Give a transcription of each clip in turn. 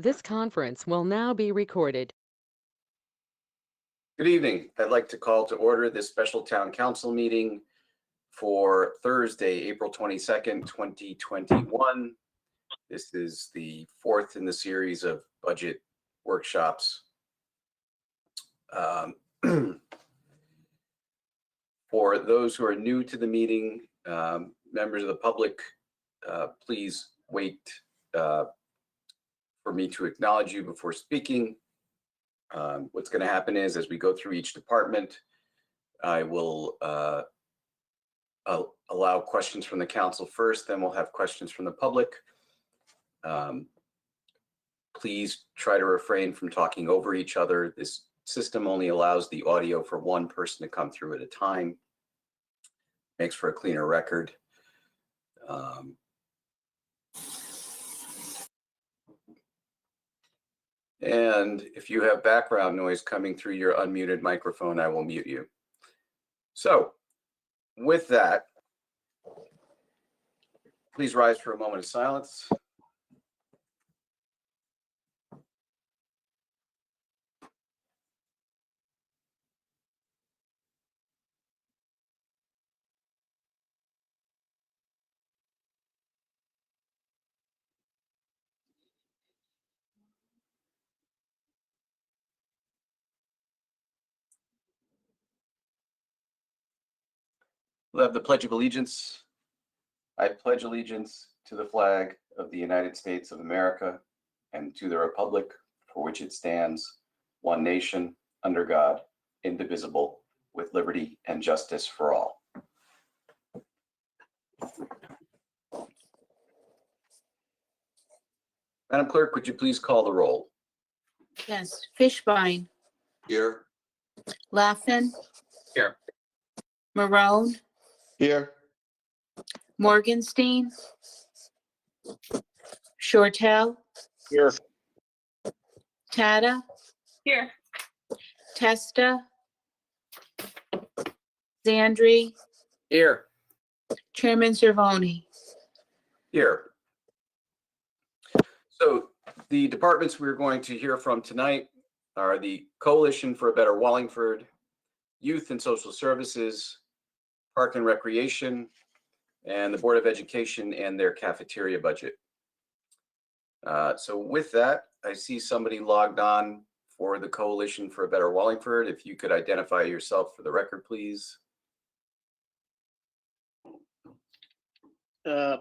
This conference will now be recorded. Good evening. I'd like to call to order this special town council meeting for Thursday, April 22nd, 2021. This is the fourth in the series of budget workshops. For those who are new to the meeting, members of the public, please wait for me to acknowledge you before speaking. What's going to happen is, as we go through each department, I will allow questions from the council first, then we'll have questions from the public. Please try to refrain from talking over each other. This system only allows the audio for one person to come through at a time. Makes for a cleaner record. And if you have background noise coming through your unmuted microphone, I will mute you. So with that, please rise for a moment of silence. We'll have the Pledge of Allegiance. I pledge allegiance to the flag of the United States of America and to the republic for which it stands, one nation, under God, indivisible, with liberty and justice for all. Madam Clerk, would you please call the roll? Yes, Fishbein, Here. Laughlin. Here. Marone, Here. Morgenstein, Shortell, Here. Tata, Here. Testa, Zandri, Here. Chairman Cervoni. Here. So the departments we're going to hear from tonight are the Coalition for a Better Wallingford, Youth and Social Services, Park and Recreation, and the Board of Education and their cafeteria budget. So with that, I see somebody logged on for the Coalition for a Better Wallingford. If you could identify yourself for the record, please. Hi,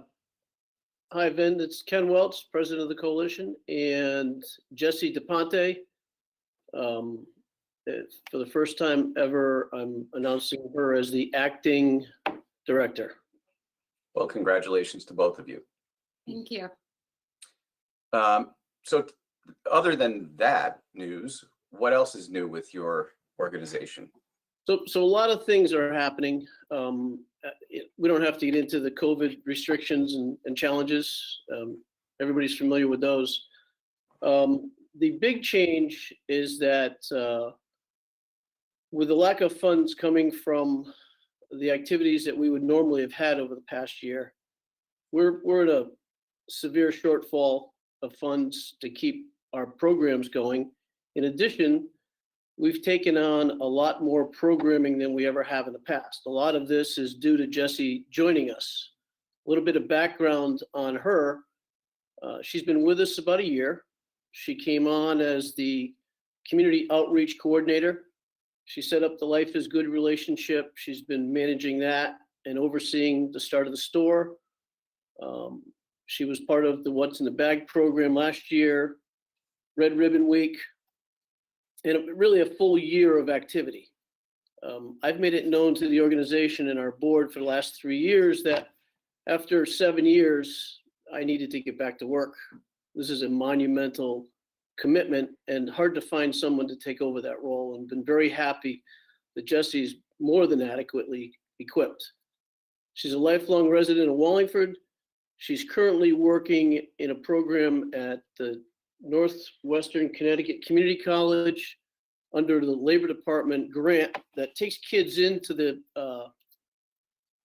Vin. It's Ken Welch, president of the coalition, and Jesse DePonte. For the first time ever, I'm announcing her as the acting director. Well, congratulations to both of you. Thank you. So other than that news, what else is new with your organization? So a lot of things are happening. We don't have to get into the COVID restrictions and challenges. Everybody's familiar with those. The big change is that with the lack of funds coming from the activities that we would normally have had over the past year, we're at a severe shortfall of funds to keep our programs going. In addition, we've taken on a lot more programming than we ever have in the past. A lot of this is due to Jessie joining us. A little bit of background on her. She's been with us about a year. She came on as the community outreach coordinator. She set up the Life is Good relationship. She's been managing that and overseeing the start of the store. She was part of the What's in the Bag program last year, Red Ribbon Week, and really a full year of activity. I've made it known to the organization and our board for the last 3 years that after 7 years, I needed to get back to work. This is a monumental commitment and hard to find someone to take over that role, and been very happy that Jessie's more than adequately equipped. She's a lifelong resident of Wallingford. She's currently working in a program at the Northwestern Connecticut Community College under the Labor Department grant that takes kids into the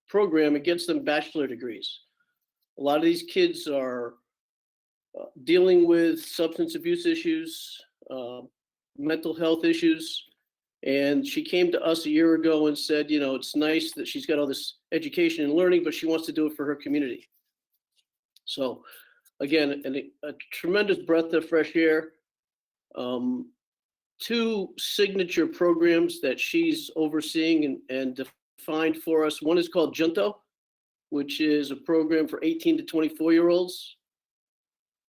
program and gets them bachelor degrees. A lot of these kids are dealing with substance abuse issues, mental health issues. And she came to us a year ago and said, you know, it's nice that she's got all this education and learning, but she wants to do it for her community. So again, a tremendous breath of fresh air. Two signature programs that she's overseeing and defined for us. One is called Junto, which is a program for 18 to 24-year-olds.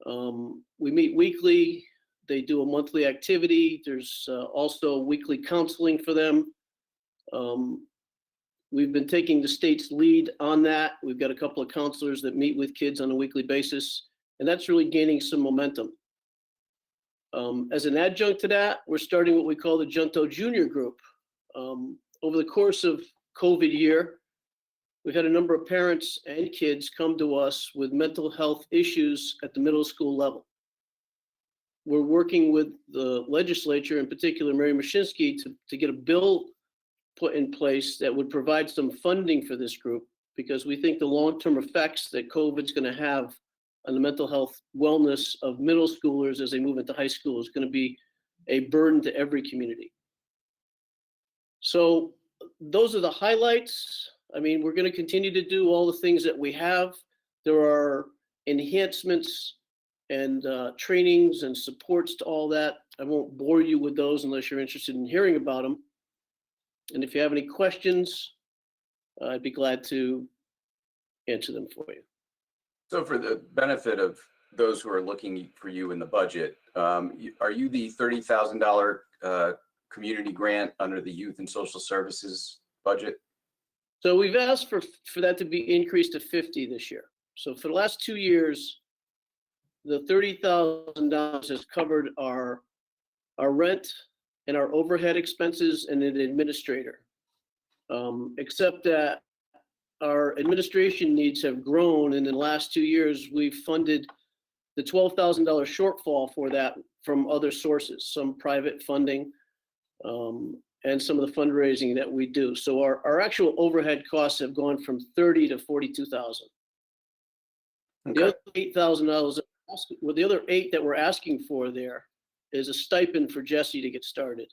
We meet weekly. They do a monthly activity. There's also weekly counseling for them. We've been taking the state's lead on that. We've got a couple of counselors that meet with kids on a weekly basis, and that's really gaining some momentum. As an adjunct to that, we're starting what we call the Junto Junior Group. Over the course of COVID year, we've had a number of parents and kids come to us with mental health issues at the middle school level. We're working with the legislature, in particular Mary Mashinsky, to get a bill put in place that would provide some funding for this group, because we think the long-term effects that COVID's going to have on the mental health wellness of middle schoolers as they move into high school is going to be a burden to every community. So those are the highlights. I mean, we're going to continue to do all the things that we have. There are enhancements and trainings and supports to all that. I won't bore you with those unless you're interested in hearing about them. And if you have any questions, I'd be glad to answer them for you. So for the benefit of those who are looking for you in the budget, are you the $30,000 community grant under the Youth and Social Services budget? So we've asked for that to be increased to 50 this year. So for the last 2 years, the $30,000 has covered our rent and our overhead expenses and an administrator. Except that our administration needs have grown, and in the last 2 years, we've funded the $12,000 shortfall for that from other sources, some private funding, and some of the fundraising that we do. So our actual overhead costs have gone from 30 to 42,000. Okay. The other $8,000, well, the other 8 that we're asking for there is a stipend for Jesse to get started.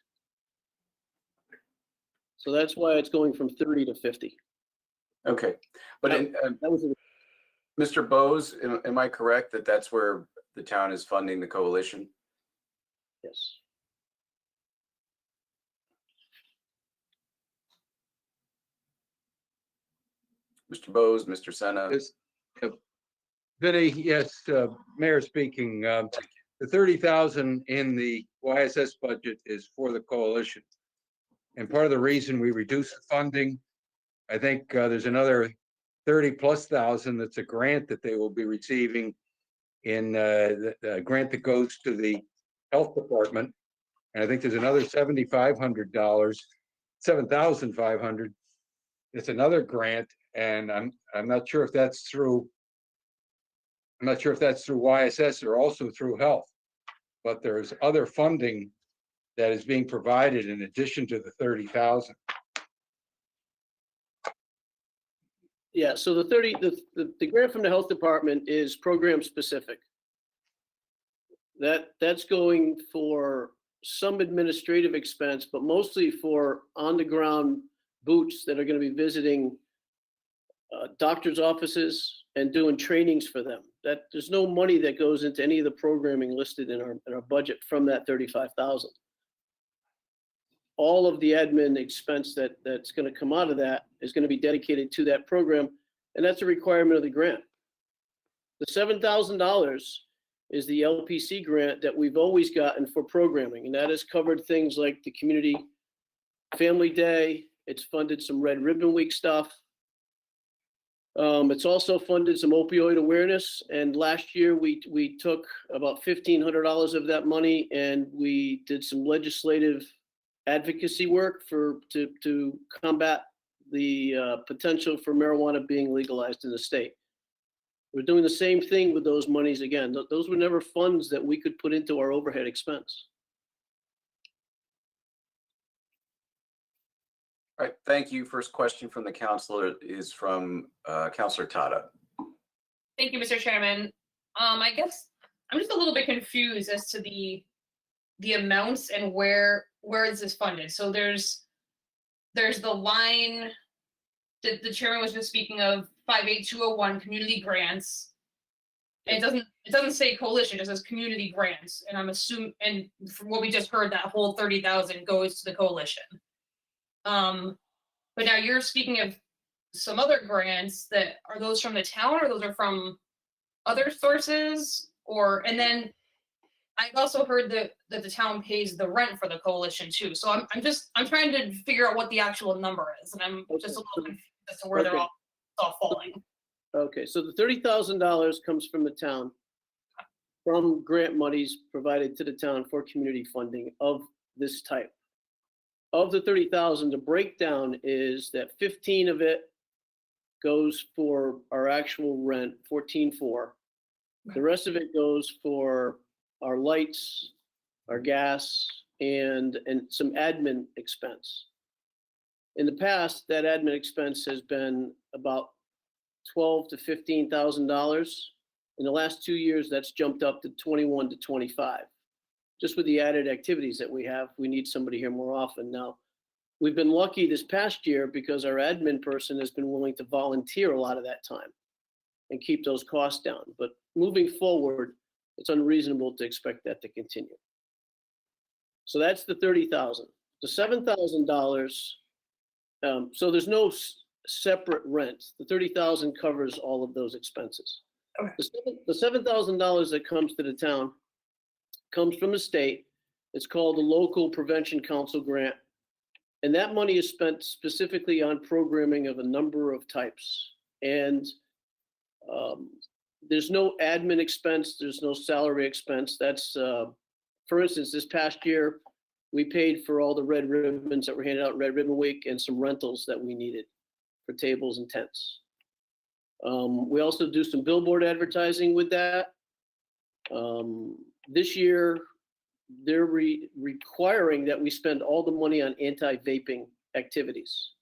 So that's why it's going from 30 to 50. Okay, but That was Mr. Bose, am I correct that that's where the town is funding the coalition? yes. Mr. Bose, Mr. Senna? Yes, Vinny, yes, Mayor speaking. The 30,000 in the YSS budget is for the coalition. And part of the reason we reduced the funding, I think there's another 30,000+ that's a grant that they will be receiving in the grant that goes to the health department. And I think there's another $7,500, 7,500. It's another grant, and I'm not sure if that's through. I'm not sure if that's through YSS or also through health, but there's other funding that is being provided in addition to the 30,000. Yeah, so the grant from the health department is program specific. That's going for some administrative expense, but mostly for on the ground boots that are going to be visiting doctors' offices and doing trainings for them. That there's no money that goes into any of the programming listed in our budget from that 35,000. All of the admin expense that's going to come out of that is going to be dedicated to that program, and that's a requirement of the grant. The $7,000 is the Lpc grant that we've always gotten for programming, and that has covered things like the community family day. It's funded some Red Ribbon Week stuff. It's also funded some opioid awareness, and last year we took about $1,500 of that money and we did some legislative advocacy work to combat the potential for marijuana being legalized in the state. We're doing the same thing with those monies again. Those were never funds that we could put into our overhead expense. All right, thank you. First question from the councilor is from Councilor Tata. Thank you, Mr. Chairman. I guess I'm just a little bit confused as to the amounts and where is this funded. So there's the line that the chairman was just speaking of, 58201 community grants. And it doesn't say coalition, it just says community grants. And I'm assuming, and from what we just heard, that whole 30,000 goes to the coalition. But now you're speaking of some other grants that are those from the town, or those are from other sources? Or, and then I've also heard that the town pays the rent for the coalition too. So I'm trying to figure out what the actual number is, and I'm just a little confused as to where they're all falling. Okay, so the $30,000 comes from the town, from grant monies provided to the town for community funding of this type. Of the 30,000, the breakdown is that 15 of it goes for our actual rent, 14.4. The rest of it goes for our lights, our gas, and some admin expense. In the past, that admin expense has been about $12,000 to $15,000. In the last 2 years, that's jumped up to 21 to 25. Just with the added activities that we have, we need somebody here more often. Now, we've been lucky this past year because our admin person has been willing to volunteer a lot of that time and keep those costs down. But moving forward, it's unreasonable to expect that to continue. So that's the 30,000. The $7,000, so there's no separate rent. The 30,000 covers all of those expenses. Okay. The $7,000 that comes to the town comes from the state. It's called the Local Prevention Council Grant. And that money is spent specifically on programming of a number of types. And there's no admin expense, there's no salary expense. That's, for instance, this past year, we paid for all the red ribbons that were handed out Red Ribbon Week and some rentals that we needed for tables and tents. We also do some billboard advertising with that. This year, they're requiring that we spend all the money on anti-vaping activities.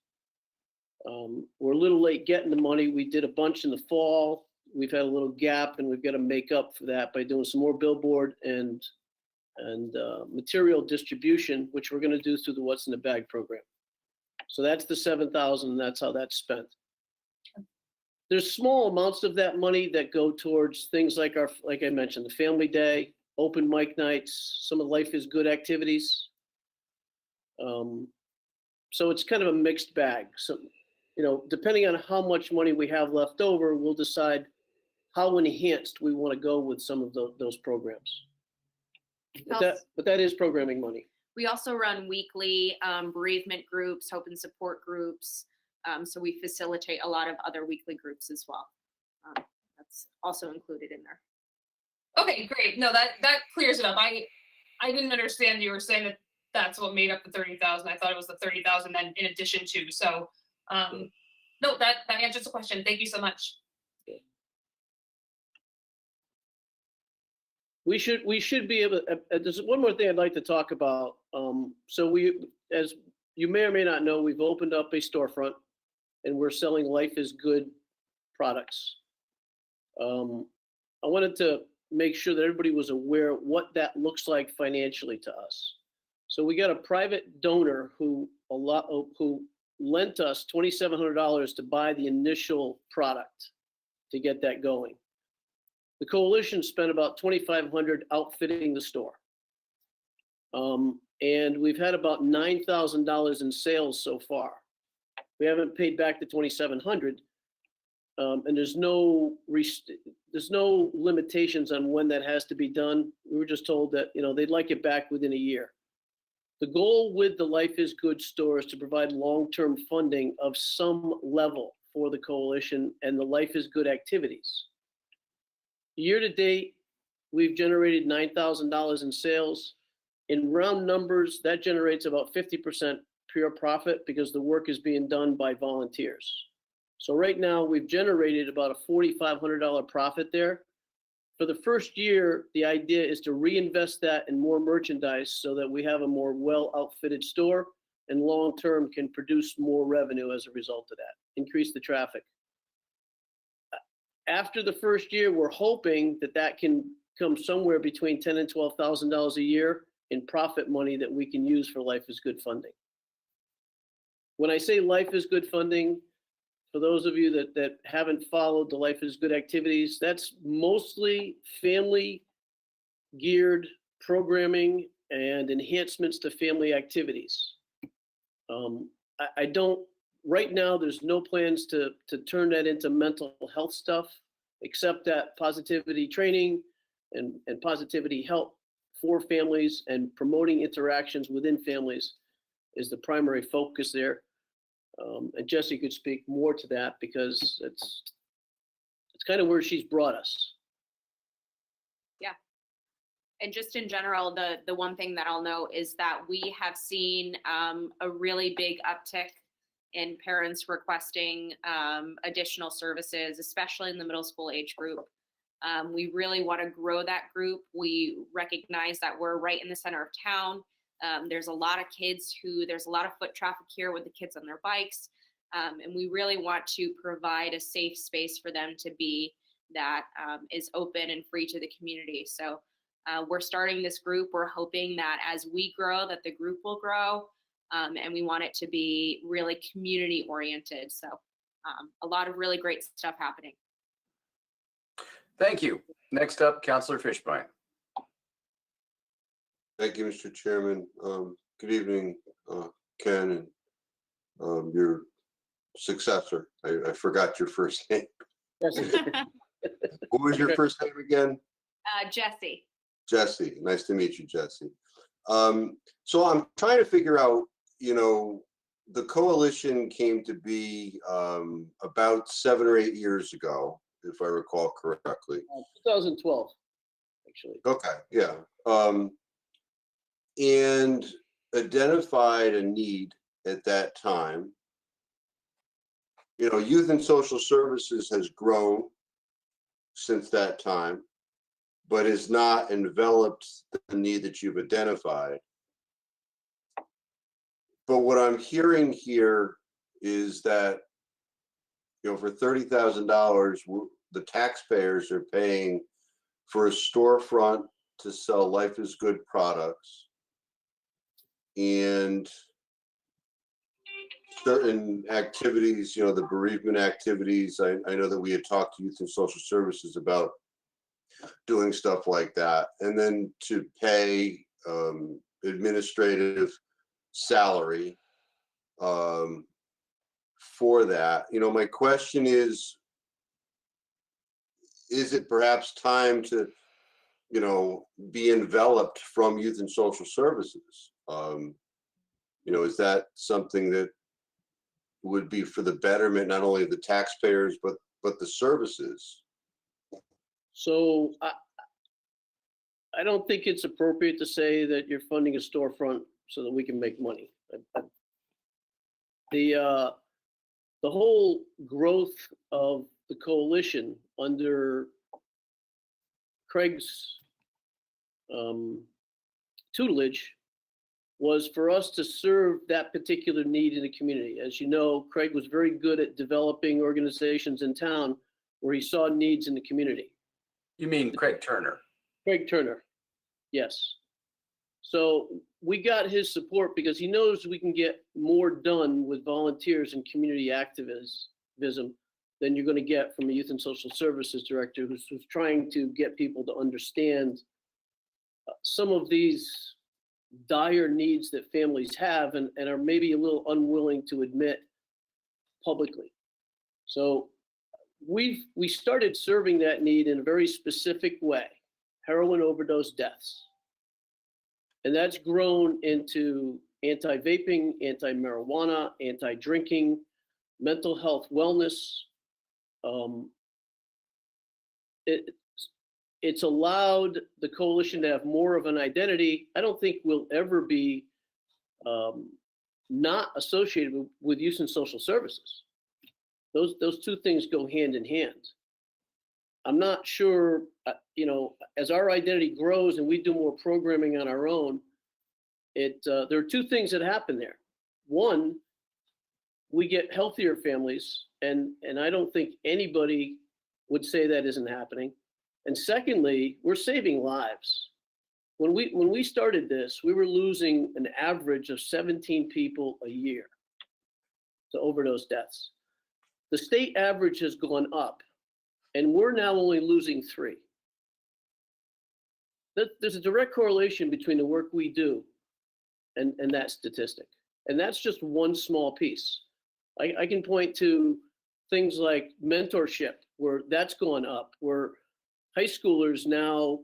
We're a little late getting the money. We did a bunch in the fall. We've had a little gap, and we've got to make up for that by doing some more billboard and material distribution, which we're going to do through the What's in the Bag program. So that's the 7,000, and that's how that's spent. There's small amounts of that money that go towards things like like I mentioned, the family day, open mic nights, some of the Life is Good activities. So it's kind of a mixed bag. So, depending on how much money we have left over, we'll decide how enhanced we want to go with some of those programs. But that is programming money. We also run weekly bereavement groups, hope and support groups. So we facilitate a lot of other weekly groups as well. That's also included in there. Okay, great. No, that clears it up. I didn't understand you were saying that that's what made up the 30,000. I thought it was the 30,000 then in addition to. So, no, that answers the question. Thank you so much. We should be able. There's one more thing I'd like to talk about. So as you may or may not know, we've opened up a storefront, and we're selling Life is Good products. I wanted to make sure that everybody was aware what that looks like financially to us. So we got a private donor who lent us $2,700 to buy the initial product to get that going. The coalition spent about $2,500 outfitting the store. And we've had about $9,000 in sales so far. We haven't paid back the $2,700. And there's no limitations on when that has to be done. We were just told that, they'd like it back within a year. The goal with the Life is Good store is to provide long-term funding of some level for the coalition and the Life is Good activities. Year to date, we've generated $9,000 in sales. In round numbers, that generates about 50% pure profit because the work is being done by volunteers. So right now, we've generated about a $4,500 profit there. For the first year, the idea is to reinvest that in more merchandise so that we have a more well-outfitted store and long-term can produce more revenue as a result of that, increase the traffic. After the first year, we're hoping that can comes somewhere between $10,000 and $12,000 a year in profit money that we can use for Life is Good funding. When I say Life is Good funding, for those of you that haven't followed the Life is Good activities, that's mostly family geared programming and enhancements to family activities. I don't, right now, there's no plans to turn that into mental health stuff, except that positivity training and positivity help for families and promoting interactions within families is the primary focus there. And Jessie could speak more to that because it's kind of where she's brought us. And just in general, the one thing that I'll note is that we have seen a really big uptick in parents requesting additional services, especially in the middle school age group. We really want to grow that group. We recognize that we're right in the center of town. There's a lot of kids there's a lot of foot traffic here with the kids on their bikes. And we really want to provide a safe space for them to be that is open and free to the community. So we're starting this group. We're hoping that as we grow, that the group will grow. And we want it to be really community oriented. So a lot of really great stuff happening. Thank you. Next up, Councilor Fishbein. Thank you, Mr. Chairman. Good evening, Ken, and your successor. I forgot your first name. What was your first name again? Jessie. Jesse. Nice to meet you, Jesse. So I'm trying to figure out, the coalition came to be about 7 or 8 years ago, if I recall correctly. 2012, actually. Okay, yeah. And identified a need at that time. Youth and Social Services has grown since that time, but has not enveloped the need that you've identified. But what I'm hearing here is that, for $30,000, the taxpayers are paying for a storefront to sell Life is Good products and certain activities, the bereavement activities. I know that we had talked to Youth and Social Services about doing stuff like that, and then to pay administrative salary for that. My question is it perhaps time to, be enveloped from Youth and Social Services? Is that something that would be for the betterment, not only of the taxpayers, but the services? So I don't think it's appropriate to say that you're funding a storefront so that we can make money. The whole growth of the coalition under Craig's tutelage was for us to serve that particular need in the community. As you know, Craig was very good at developing organizations in town where he saw needs in the community. You mean Craig Turner? Craig Turner, yes. So we got his support because he knows we can get more done with volunteers and community activism than you're going to get from a Youth and Social Services director who's trying to get people to understand some of these dire needs that families have and are maybe a little unwilling to admit publicly. So we started serving that need in a very specific way: heroin overdose deaths. And that's grown into anti-vaping, anti-marijuana, anti-drinking, mental health wellness. It's allowed the coalition to have more of an identity. I don't think we'll ever be not associated with Youth and Social Services. Those two things go hand in hand. I'm not sure, as our identity grows and we do more programming on our own, there are two things that happen there. One, we get healthier families, and I don't think anybody would say that isn't happening. And secondly, we're saving lives. When we started this, we were losing an average of 17 people a year to overdose deaths. The state average has gone up, and we're now only losing 3. There's a direct correlation between the work we do and that statistic. And that's just one small piece. I can point to things like mentorship, where that's gone up, where high schoolers now,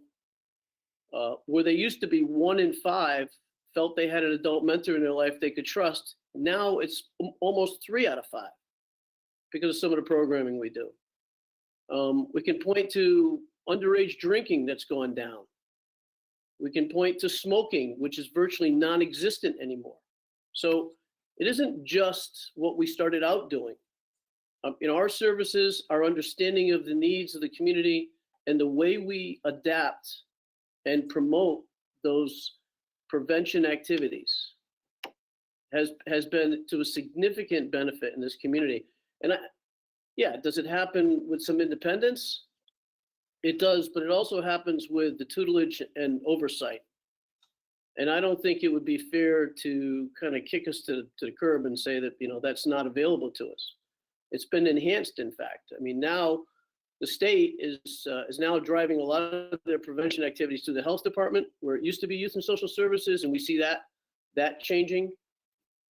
where they used to be 1 in 5 felt they had an adult mentor in their life they could trust. Now it's almost 3 out of 5 because of some of the programming we do. We can point to underage drinking that's gone down. We can point to smoking, which is virtually non-existent anymore. So it isn't just what we started out doing. In our services, our understanding of the needs of the community and the way we adapt and promote those prevention activities has been to a significant benefit in this community. And yeah, does it happen with some independence? It does, but it also happens with the tutelage and oversight. And I don't think it would be fair to kind of kick us to the curb and say that, that's not available to us. It's been enhanced, in fact. I mean, now the state is now driving a lot of their prevention activities through the health department, where it used to be youth and social services, and we see that changing.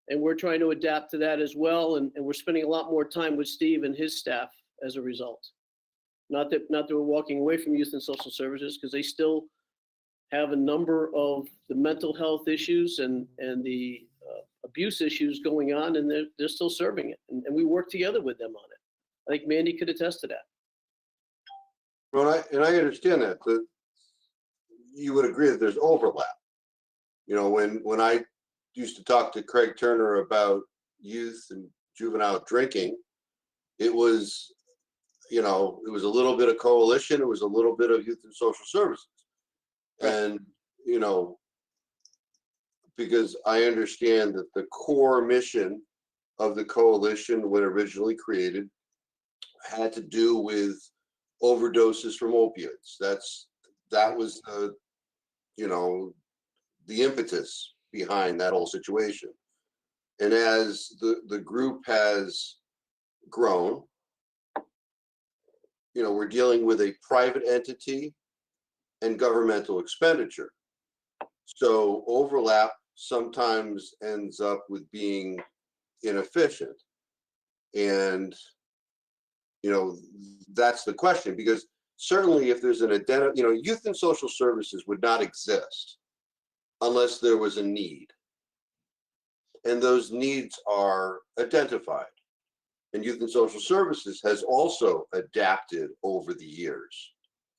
And we're trying to adapt to that as well. And we're spending a lot more time with Steve and his staff as a result. Not that we're walking away from youth and social services, because they still have a number of the mental health issues and the abuse issues going on, and they're still serving it. And we work together with them on it. I think Mandy could attest to that. Well, I understand that you would agree that there's overlap. When I used to talk to Craig Turner about youth and juvenile drinking, it was a little bit of coalition, it was a little bit of youth and social services. And, because I understand that the core mission of the coalition, when originally created, had to do with overdoses from opioids. That was the impetus behind that whole situation. And as the group has grown, we're dealing with a private entity and governmental expenditure. So overlap sometimes ends up with being inefficient. And, that's the question, because certainly if there's an youth and social services would not exist unless there was a need. And those needs are identified. And youth and social services has also adapted over the years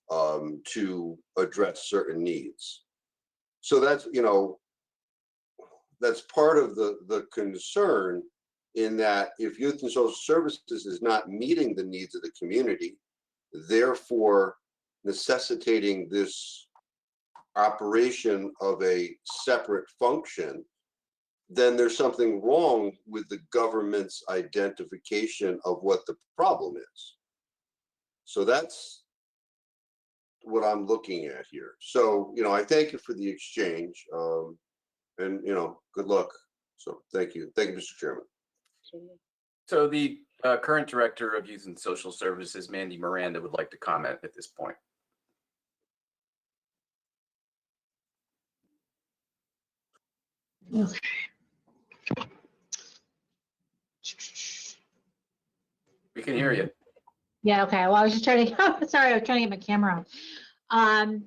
to address certain needs. So that's part of the concern, in that if youth and social services is not meeting the needs of the community, therefore necessitating this operation of a separate function, then there's something wrong with the government's identification of what the problem is. So that's what I'm looking at here. So, I thank you for the exchange, and, good luck. So thank you. Thank you, Mr. Chairman. So the current Director of Youth and Social Services, Mandy Miranda, would like to comment at this point. Okay. We can hear you. Yeah, okay. Well, I was just trying to, sorry, I was trying to get my camera on.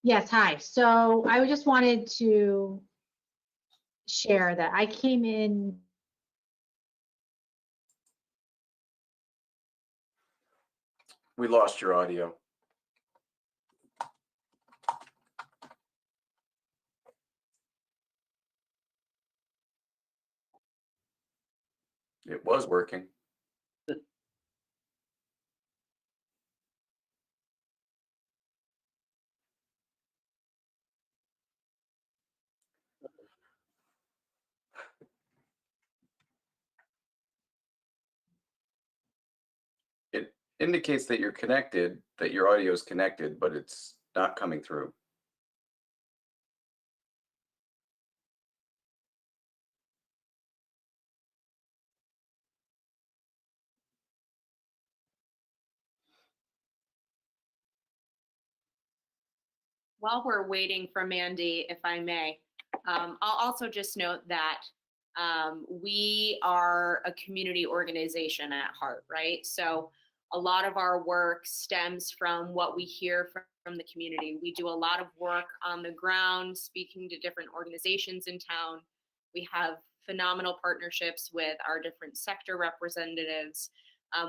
Yes, hi. So I just wanted to share that I came in. We lost your audio. It was working. indicates that you're connected, that your audio is connected, but it's not coming through. While we're waiting for Mandy, if I may, I'll also just note that we are a community organization at heart, right? So a lot of our work stems from what we hear from the community. We do a lot of work on the ground, speaking to different organizations in town. We have phenomenal partnerships with our different sector representatives.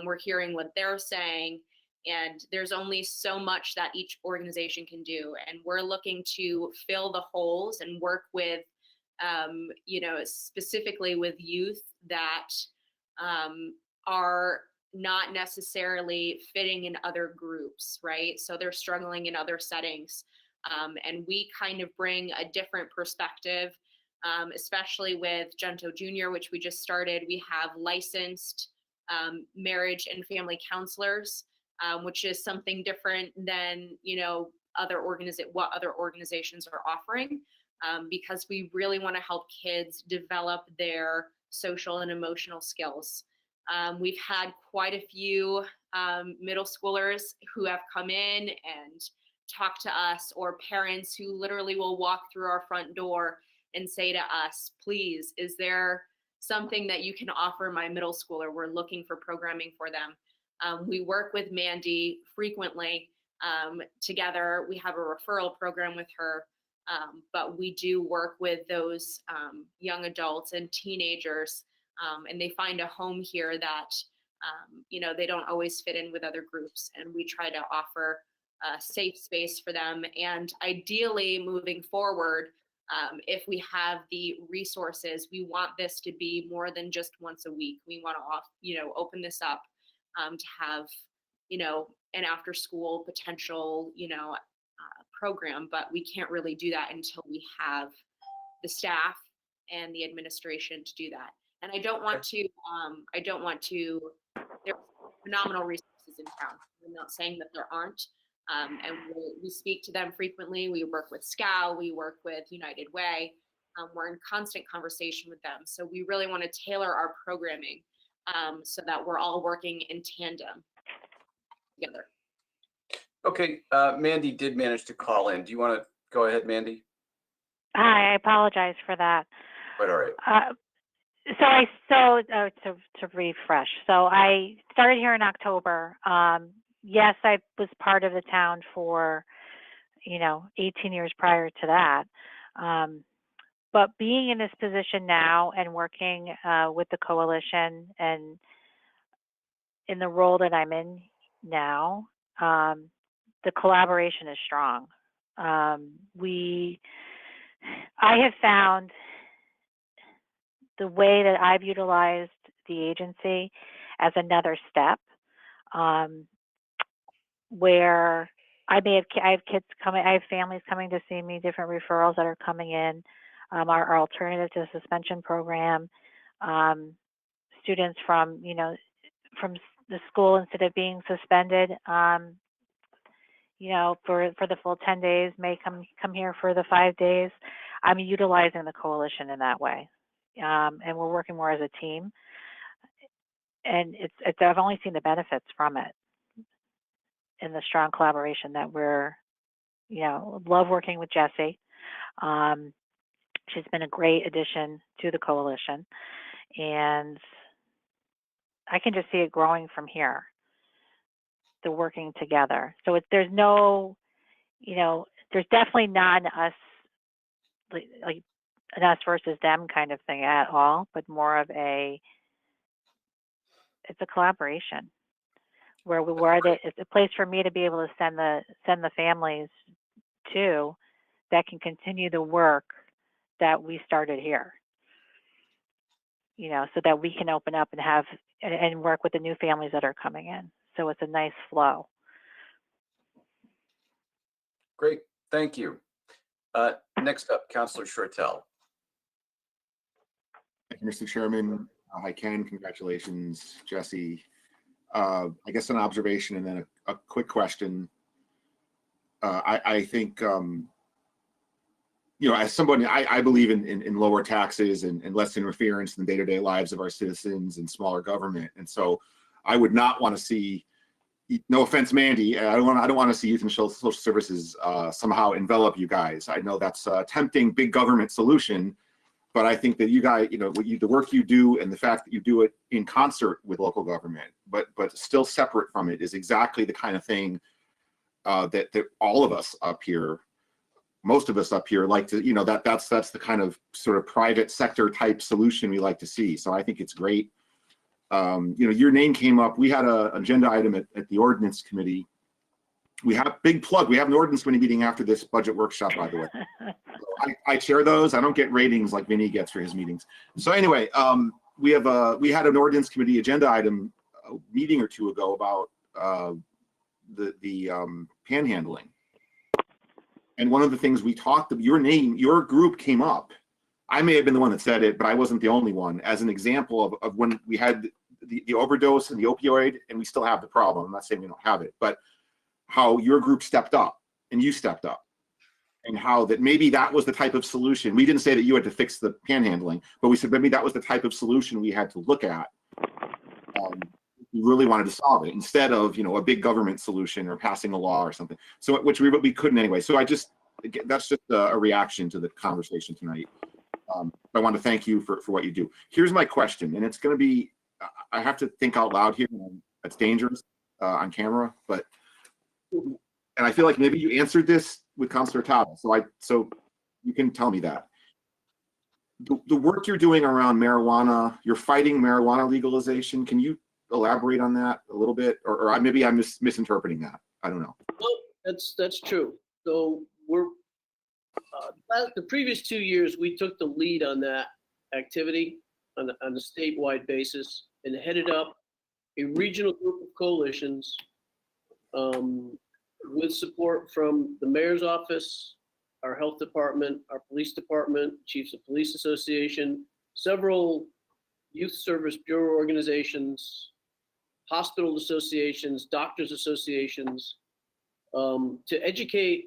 We're hearing what they're saying. And there's only so much that each organization can do. And we're looking to fill the holes and work with, specifically with youth that are not necessarily fitting in other groups, right? So they're struggling in other settings. And we kind of bring a different perspective, especially with Gento Junior, which we just started. We have licensed marriage and family counselors, which is something different than what other organizations are offering, because we really want to help kids develop their social and emotional skills. We've had quite a few middle schoolers who have come in and talked to us, or parents who literally will walk through our front door and say to us, please, is there something that you can offer my middle schooler? We're looking for programming for them. We work with Mandy frequently together. We have a referral program with her, but we do work with those young adults and teenagers, and they find a home here that, they don't always fit in with other groups. And we try to offer a safe space for them. And ideally, moving forward, if we have the resources, we want this to be more than just once a week. We want to, open this up to have, an after school potential, program, but we can't really do that until we have the staff and the administration to do that. And I don't want to, there's phenomenal resources in town. I'm not saying that there aren't. And we speak to them frequently. We work with SCAL, we work with United Way. We're in constant conversation with them. So we really want to tailor our programming so that we're all working in tandem together. Okay, Mandy did manage to call in. Do you want to go ahead, Mandy? Hi, I apologize for that. Quite all right. To refresh. So I started here in October. Yes, I was part of the town for, 18 years prior to that. But being in this position now and working with the coalition and in the role that I'm in now, the collaboration is strong. I have found the way that I've utilized the agency as another step, where I have kids coming, I have families coming to see me, different referrals that are coming in, our alternative to suspension program, students from the school, instead of being suspended, for the full 10 days, may come here for the 5 days. I'm utilizing the coalition in that way. And we're working more as a team. And I've only seen the benefits from it, and the strong collaboration that we're, love working with Jessie. She's been a great addition to the coalition, and I can just see it growing from here. The working together. So there's no, there's definitely not an us, like an us versus them kind of thing at all, but more of it's a collaboration where it's a place for me to be able to send the families to that can continue the work that we started here. So that we can open up and have and work with the new families that are coming in. So it's a nice flow. Great, thank you. Next up, Councilor Shortell. Thank you, Mr. Chairman. Hi, Ken. Congratulations, Jesse. I guess an observation and then a quick question. I think, as somebody, I believe in lower taxes and less interference in the day-to-day lives of our citizens and smaller government. And so I would not want to see, no offense, Mandy, I don't want to see youth and social services somehow envelop you guys. I know that's a tempting big government solution, but I think that you guys, the work you do and the fact that you do it in concert with local government, but still separate from it, is exactly the kind of thing that all of us up here, most of us up here, like to, that's the kind of sort of private sector type solution we like to see. So I think it's great. Your name came up. We had an agenda item at the ordinance committee. We have big plug. We have an ordinance committee meeting after this budget workshop, by the way. So I chair those. I don't get ratings like Vinny gets for his meetings. So anyway, we had an ordinance committee agenda item a meeting or two ago about the panhandling. And one of the things we talked about, your group came up. I may have been the one that said it, but I wasn't the only one, as an example of when we had the overdose and the opioid, and we still have the problem. I'm not saying we don't have it, but how your group stepped up and you stepped up, and how that maybe that was the type of solution. We didn't say that you had to fix the panhandling, but we said maybe that was the type of solution we had to look at. We really wanted to solve it instead of, a big government solution or passing a law or something. So, which we couldn't anyway. So that's just a reaction to the conversation tonight. I want to thank you for what you do. Here's my question, and it's going to be, I have to think out loud here. It's dangerous on camera, and I feel like maybe you answered this with Councilor Tata. So you can tell me that. The work you're doing around marijuana, you're fighting marijuana legalization. Can you elaborate on that a little bit, or maybe I'm misinterpreting that? I don't know. Well, that's true. So we're the previous 2 years we took the lead on that activity on a statewide basis and headed up a regional group of coalitions with support from the mayor's office, our health department, our police department, Chiefs of Police Association, several youth service bureau organizations, hospital associations, doctors associations, to educate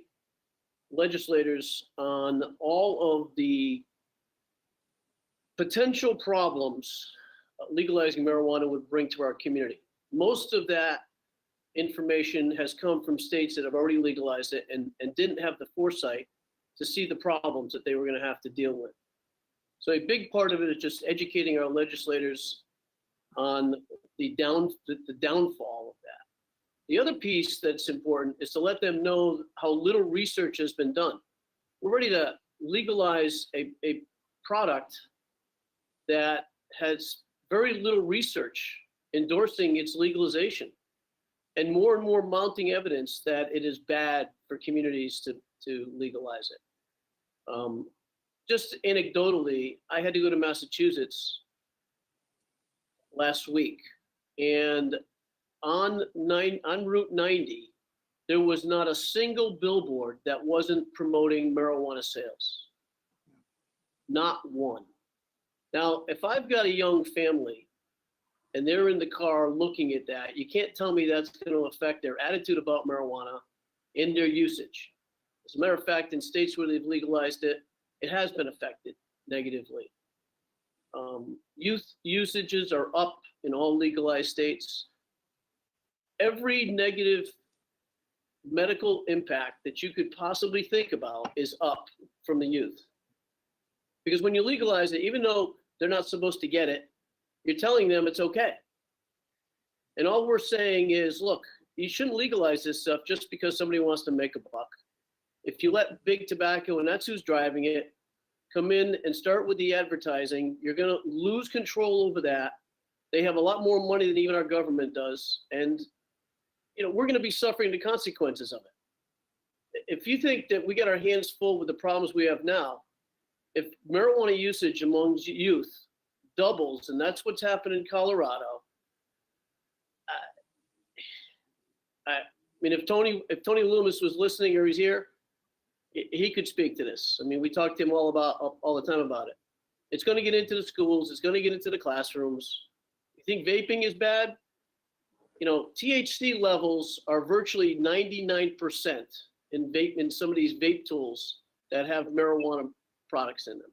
legislators on all of the potential problems legalizing marijuana would bring to our community. Most of that information has come from states that have already legalized it and didn't have the foresight to see the problems that they were going to have to deal with. So a big part of it is just educating our legislators on the downfall of that. The other piece that's important is to let them know how little research has been done. We're ready to legalize a product that has very little research endorsing its legalization, and more mounting evidence that it is bad for communities to legalize it. Just anecdotally, I had to go to Massachusetts last week, and on Route 90, there was not a single billboard that wasn't promoting marijuana sales. Not one. Now, if I've got a young family and they're in the car looking at that, you can't tell me that's going to affect their attitude about marijuana and their usage. As a matter of fact, in states where they've legalized it, it has been affected negatively. Youth usages are up in all legalized states. Every negative medical impact that you could possibly think about is up from the youth. Because when you legalize it, even though they're not supposed to get it, you're telling them it's okay. And all we're saying is, look, you shouldn't legalize this stuff just because somebody wants to make a buck. If you let big tobacco, and that's who's driving it, come in and start with the advertising, you're going to lose control over that. They have a lot more money than even our government does. And, we're going to be suffering the consequences of it. If you think that we got our hands full with the problems we have now, if marijuana usage among youth doubles, and that's what's happened in Colorado, if Tony Loomis was listening or he's here, he could speak to this. We talk to him all the time about it. It's going to get into the schools. It's going to get into the classrooms. You think vaping is bad? THC levels are virtually 99% in vape, in some of these vape tools that have marijuana products in them.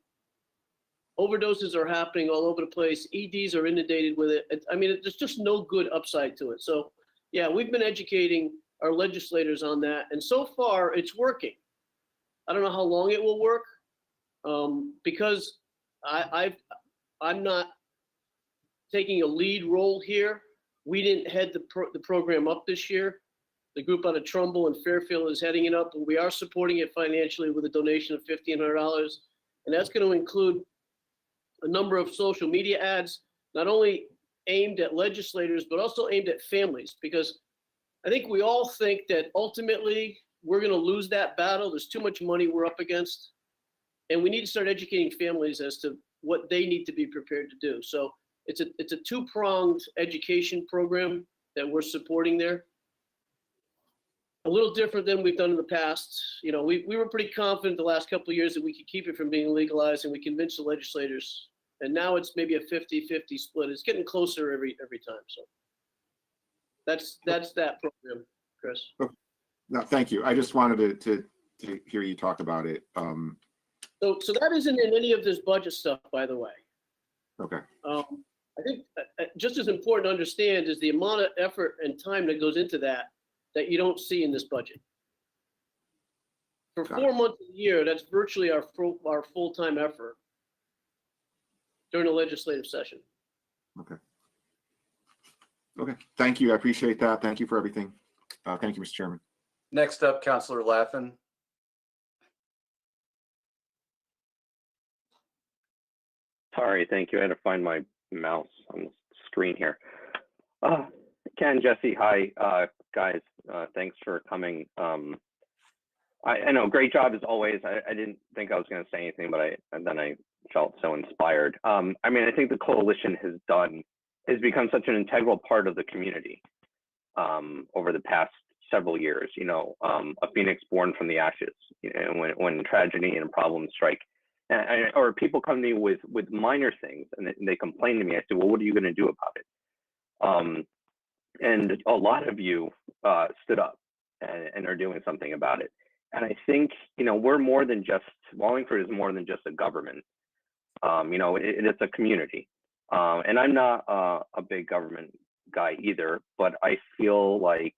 Overdoses are happening all over the place. EDs are inundated with it. I mean, there's just no good upside to it. So yeah, we've been educating our legislators on that, and so far it's working. I don't know how long it will work, because I'm not taking a lead role here. We didn't head the program up this year. The group out of Trumbull and Fairfield is heading it up, and we are supporting it financially with a donation of $1,500, and that's going to include a number of social media ads, not only aimed at legislators, but also aimed at families, because I think we all think that ultimately we're going to lose that battle. There's too much money we're up against, and we need to start educating families as to what they need to be prepared to do. So it's a two-pronged education program that we're supporting there. A little different than we've done in the past. We were pretty confident the last couple of years that we could keep it from being legalized, and we convinced the legislators. And now it's maybe a 50-50 split. It's getting closer every time. So that's that program, Chris. No, thank you. I just wanted to hear you talk about it. So that isn't in any of this budget stuff, by the way. Okay. I think just as important to understand is the amount of effort and time that goes into that you don't see in this budget. For 4 months a year, that's virtually our full-time effort during a legislative session. Okay. Okay. Thank you. I appreciate that. Thank you for everything. Thank you, Mr. Chairman. Next up, Councilor Laffin. Sorry, thank you. I had to find my mouse on the screen here. Ken, Jesse, hi, guys. Thanks for coming. I know, great job as always. I didn't think I was going to say anything, but then I felt so inspired. I mean, I think the coalition has become such an integral part of the community over the past several years. A phoenix born from the ashes. When tragedy and problems strike. Or people come to me with minor things and they complain to me. I say, well, what are you going to do about it? And a lot of you stood up and are doing something about it. And I think, we're more than just, Wallingford is more than just a government. It's a community. And I'm not a big government guy either, but I feel like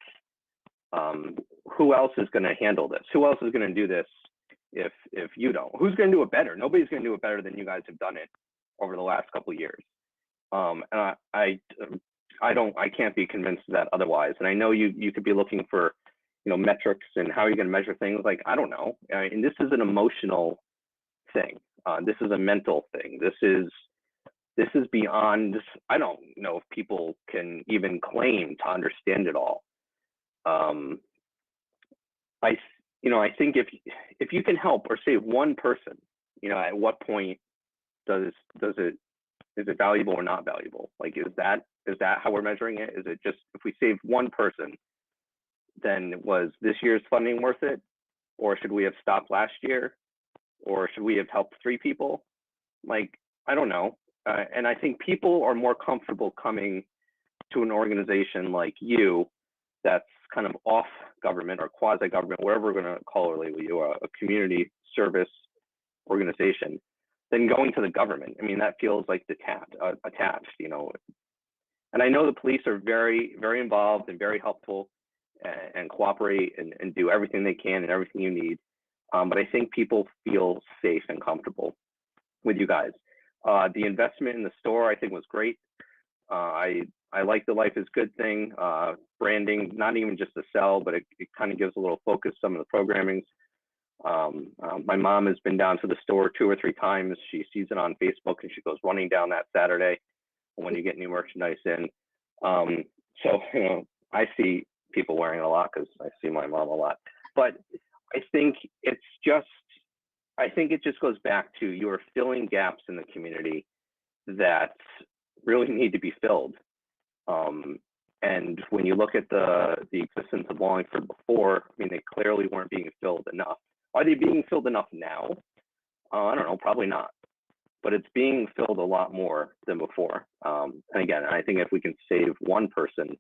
who else is going to handle this? Who else is going to do this if you don't? Who's going to do it better? Nobody's going to do it better than you guys have done it over the last couple of years. And I can't be convinced of that otherwise. And I know you could be looking for, metrics and how you're going to measure things. Like, I don't know. And this is an emotional thing. This is a mental thing. This is beyond, I don't know if people can even claim to understand it all. I think if you can help or save one person, at what point is it valuable or not valuable? Like, is that how we're measuring it? Is it just if we save one person, then was this year's funding worth it? Or should we have stopped last year? Or should we have helped 3 people? Like, I don't know. And I think people are more comfortable coming to an organization like you that's kind of off government or quasi-government, whatever we're going to call or label you, a community service organization, than going to the government. I mean, that feels like attached, And I know the police are very, very involved and very helpful and cooperate and do everything they can and everything you need. But I think people feel safe and comfortable with you guys. The investment in the store, I think, was great. I like the Life is Good thing, branding, not even just to sell, but it kind of gives a little focus some of the programmings. My mom has been down to the store 2 or 3 times. She sees it on Facebook and she goes running down that Saturday when you get new merchandise in. So, I see people wearing it a lot because I see my mom a lot. But I think it just goes back to you're filling gaps in the community that really need to be filled. And when you look at the existence of Wallingford before, I mean, they clearly weren't being filled enough. Are they being filled enough now? I don't know, probably not. But it's being filled a lot more than before. And again, I think if we can save one person,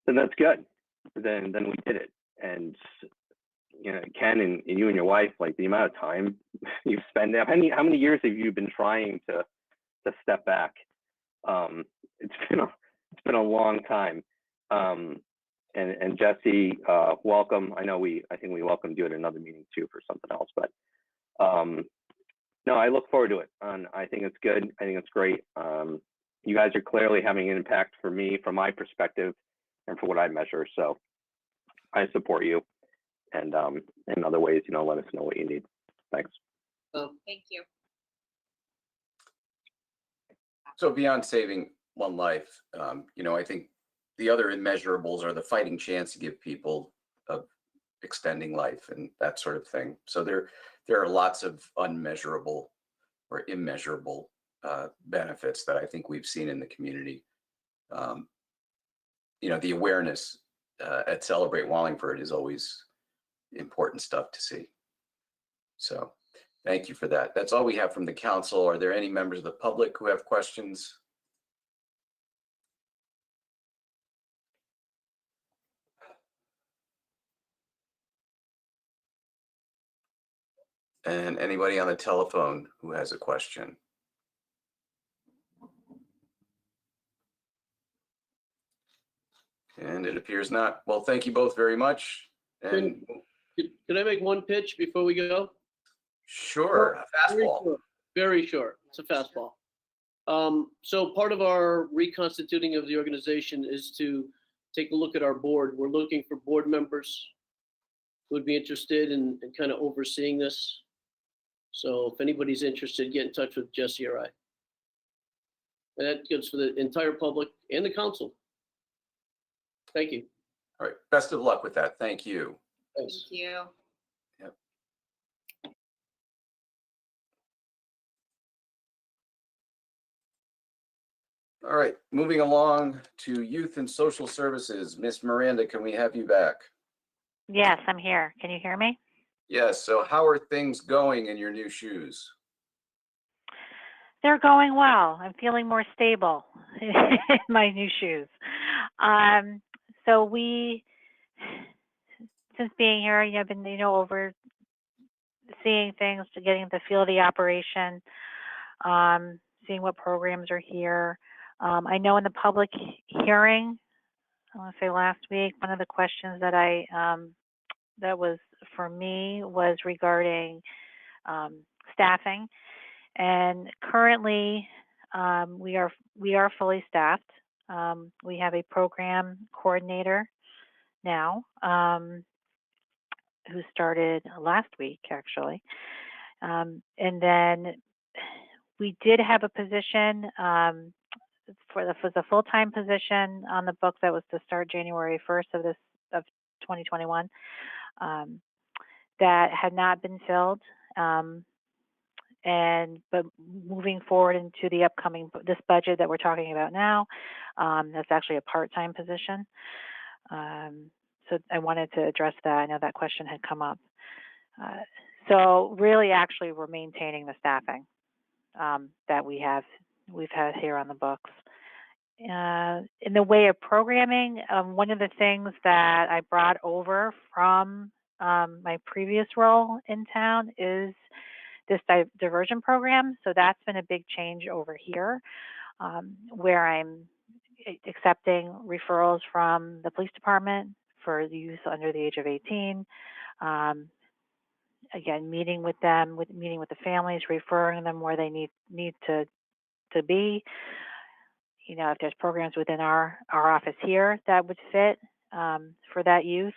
then that's good. Then we did it. And Ken and you and your wife, like the amount of time you've spent there. How many years have you been trying to step back? It's been a long time. And Jesse, welcome. I think we welcomed you at another meeting too for something else, but no, I look forward to it. I think it's good. I think it's great. You guys are clearly having an impact for me, from my perspective, and for what I measure. So I support you. And in other ways, let us know what you need. Thanks. Thank you. So beyond saving one life, I think the other immeasurables are the fighting chance to give people of extending life and that sort of thing. So there are lots of unmeasurable or immeasurable benefits that I think we've seen in the community. The awareness at Celebrate Wallingford is always important stuff to see. So thank you for that. That's all we have from the council. Are there any members of the public who have questions? And anybody on the telephone who has a question? And it appears not. Well, thank you both very much. And Can I make one pitch before we go? sure, a fastball. Very short. It's a fastball. So part of our reconstituting of the organization is to take a look at our board. We're looking for board members who would be interested in kind of overseeing this. So if anybody's interested, get in touch with Jesse or I. And that goes for the entire public and the council. Thank you. All right, best of luck with that. Thank you. Thanks. Thank you. Yep. All right, moving along to Youth and Social Services. Miss Miranda, can we have you back? Yes, I'm here. Can you hear me? Yes, so how are things going in your new shoes? They're going well. I'm feeling more stable in my new shoes. So since being here, I've been, overseeing things, to getting the feel of the operation, seeing what programs are here. I know in the public hearing, I want to say last week, one of the questions that that was for me was regarding staffing. And currently, we are fully staffed. We have a program coordinator now, who started last week, actually. And then we did have a position for the full-time position on the book that was to start January 1st of 2021, that had not been filled. But moving forward into the this budget that we're talking about now, that's actually a part-time position. So I wanted to address that. I know that question had come up. So really, actually, we're maintaining the staffing that we've had here on the books. In the way of programming, one of the things that I brought over from my previous role in town is this diversion program. So that's been a big change over here, where I'm accepting referrals from the police department for the youth under the age of 18. Again, meeting with them, meeting with the families, referring them where they need to be. If there's programs within our office here that would fit for that youth,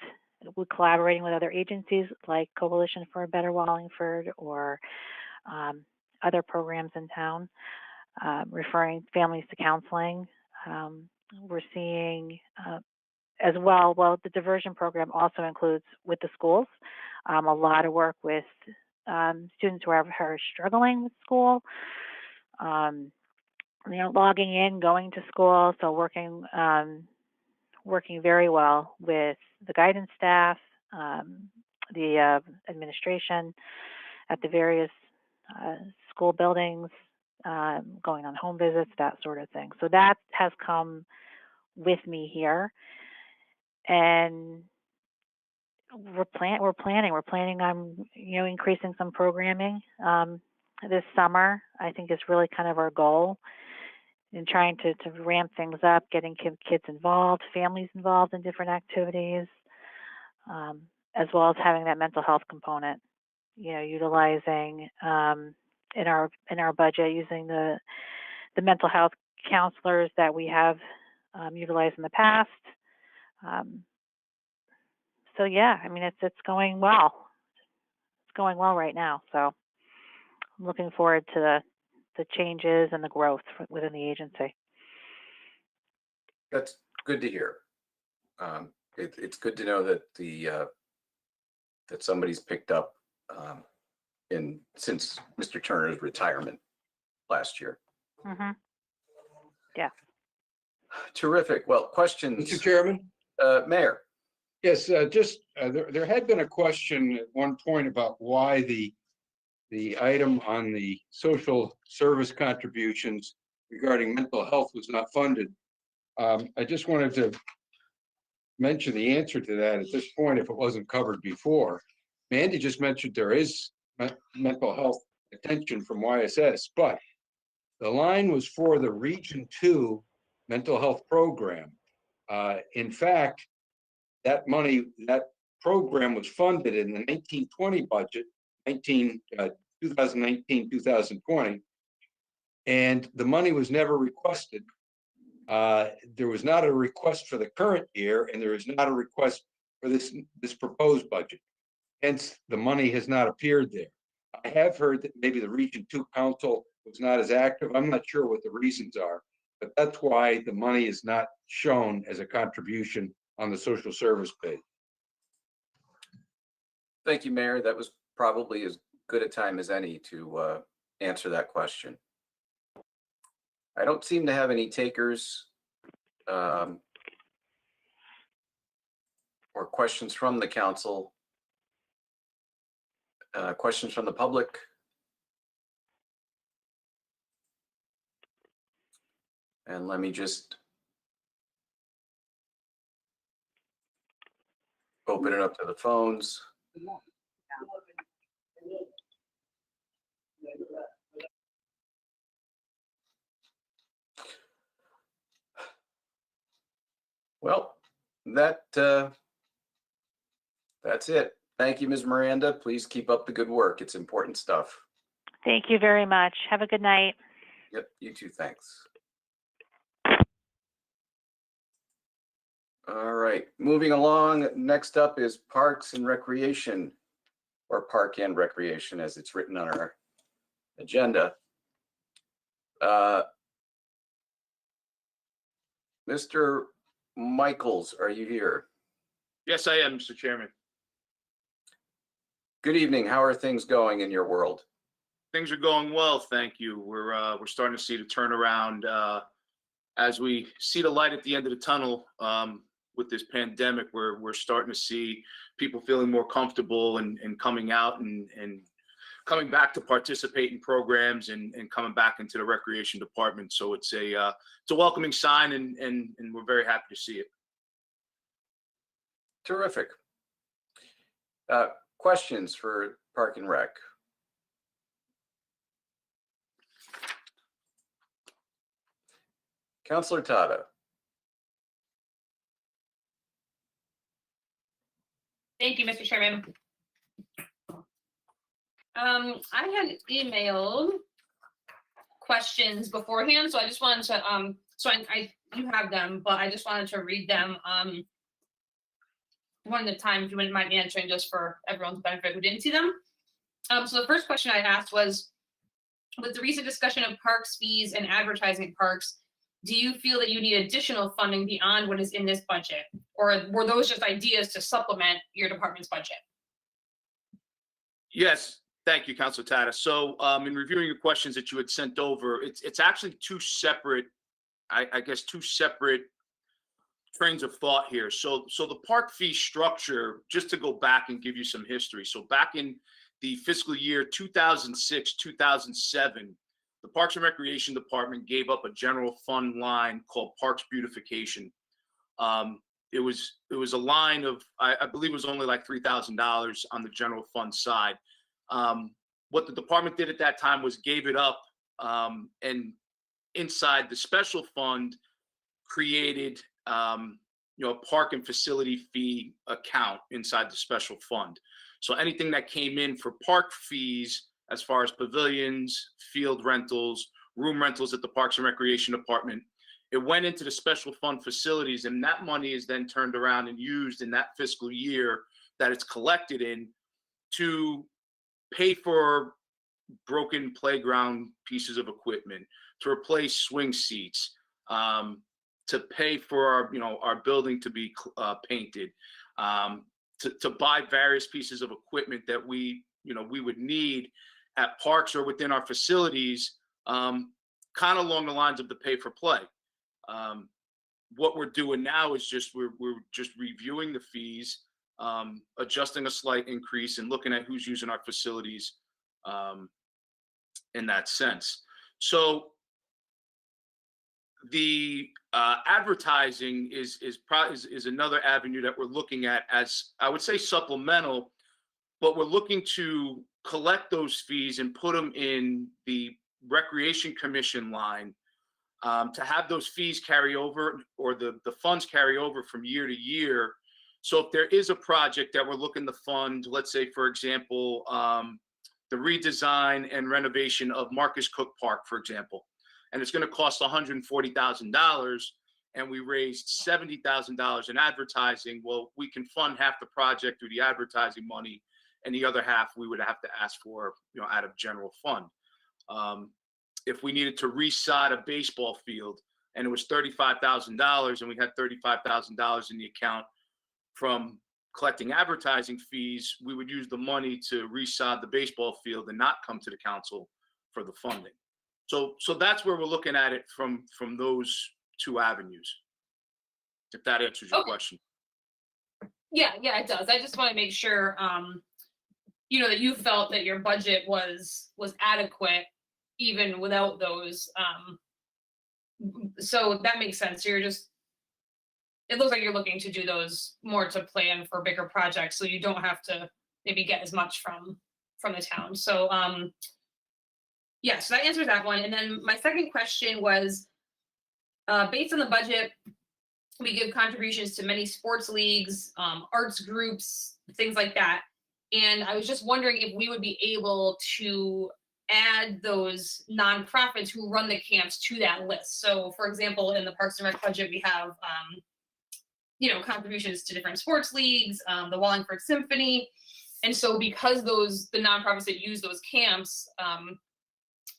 we're collaborating with other agencies like Coalition for a Better Wallingford or other programs in town, referring families to counseling. We're seeing as well, the diversion program also includes with the schools, a lot of work with students who are struggling with school, logging in, going to school, so working very well with the guidance staff, the administration at the various school buildings, going on home visits, that sort of thing. So that has come with me here. and we're planning on, increasing some programming, this summer. I think is really kind of our goal in trying to ramp things up, getting kids involved, families involved in different activities, as well as having that mental health component, utilizing, in our budget, using the mental health counselors that we have utilized in the past. So yeah, I mean, it's going well. It's going well right now. So I'm looking forward to the changes and the growth within the agency. That's good to hear. It's good to know that that somebody's picked up since Mr. Turner's retirement last year. Mm-hmm. Yeah. Terrific. Well, questions, Mr. Chairman? Mayor. Yes, there had been a question at one point about why the item on the social service contributions regarding mental health was not funded. I just wanted to mention the answer to that at this point, if it wasn't covered before. Mandy just mentioned there is mental health attention from YSS, but the line was for the Region 2 mental health program. In fact, that program was funded in the 1920 budget, 2019-2020, and the money was never requested. There was not a request for the current year, and there is not a request for this proposed budget. Hence, the money has not appeared there. I have heard that maybe the Region 2 Council was not as active. I'm not sure what the reasons are, but that's why the money is not shown as a contribution on the social service page. Thank you, Mayor. That was probably as good a time as any to answer that question. I don't seem to have any takers or questions from the council. Questions from the public? And let me just open it up to the phones. Well, that's it. Thank you, Ms. Miranda. Please keep up the good work. It's important stuff. Thank you very much. Have a good night. Yep, you too. Thanks. All right, moving along. Next up is Parks and Recreation, or Park and Recreation as it's written on our agenda. Mr. Michaels, are you here? Yes, I am, Mr. Chairman. Good evening. How are things going in your world? Things are going well, thank you. We're starting to see the turnaround as we see the light at the end of the tunnel with this pandemic. We're starting to see people feeling more comfortable and coming out and coming back to participate in programs and coming back into the recreation department. So it's a welcoming sign, and we're very happy to see it. Terrific. Questions for Park and Rec? Councilor Tata. Thank you, Mr. Chairman. I had emailed questions beforehand, so I just wanted to, you have them, but I just wanted to read them one at a time, if you wouldn't mind answering, just for everyone's benefit who didn't see them. So the first question I asked was, with the recent discussion of parks fees and advertising at parks, do you feel that you need additional funding beyond what is in this budget? Or were those just ideas to supplement your department's budget? Yes, thank you, Councilor Tata. So in reviewing your questions that you had sent over, it's actually two separate, I guess, two separate trains of thought here. So the park fee structure, just to go back and give you some history. So back in the fiscal year 2006, 2007, the Parks and Recreation Department gave up a general fund line called Parks Beautification. it was a line of, I believe it was only like $3,000 on the general fund side. What the department did at that time was gave it up, and inside the special fund created a park and facility fee account inside the special fund. So anything that came in for park fees, as far as pavilions, field rentals, room rentals at the Parks and Recreation Department, it went into the special fund facilities, and that money is then turned around and used in that fiscal year that it's collected in to pay for broken playground pieces of equipment, to replace swing seats, to pay for our building to be painted, to buy various pieces of equipment that we would need at parks or within our facilities, kind of along the lines of the pay for play. What we're doing now is we're just reviewing the fees, adjusting a slight increase, and looking at who's using our facilities in that sense. So the advertising is another avenue that we're looking at as, I would say, supplemental, but we're looking to collect those fees and put them in the Recreation Commission line, to have those fees carry over, or the funds carry over from year to year. So if there is a project that we're looking to fund, let's say, for example, the redesign and renovation of Marcus Cook Park, for example, and it's going to cost $140,000, and we raised $70,000 in advertising. Well, we can fund half the project through the advertising money, and the other half we would have to ask for, out of general fund. If we needed to resod a baseball field and it was $35,000, and we had $35,000 in the account from collecting advertising fees, we would use the money to resod the baseball field and not come to the council for the funding. So that's where we're looking at it from those two avenues, if that answers your question. Yeah, it does. I just want to make sure, that you felt that your budget was adequate even without those. So that makes sense. It looks like you're looking to do those more to plan for bigger projects, so you don't have to maybe get as much from the town. So yeah, so that answers that one. And then my second question was, based on the budget, we give contributions to many sports leagues, arts groups, things like that. And I was just wondering if we would be able to add those nonprofits who run the camps to that list. So for example, in the Parks and Rec budget, we have, contributions to different sports leagues, the Wallingford Symphony. And so because the nonprofits that use those camps,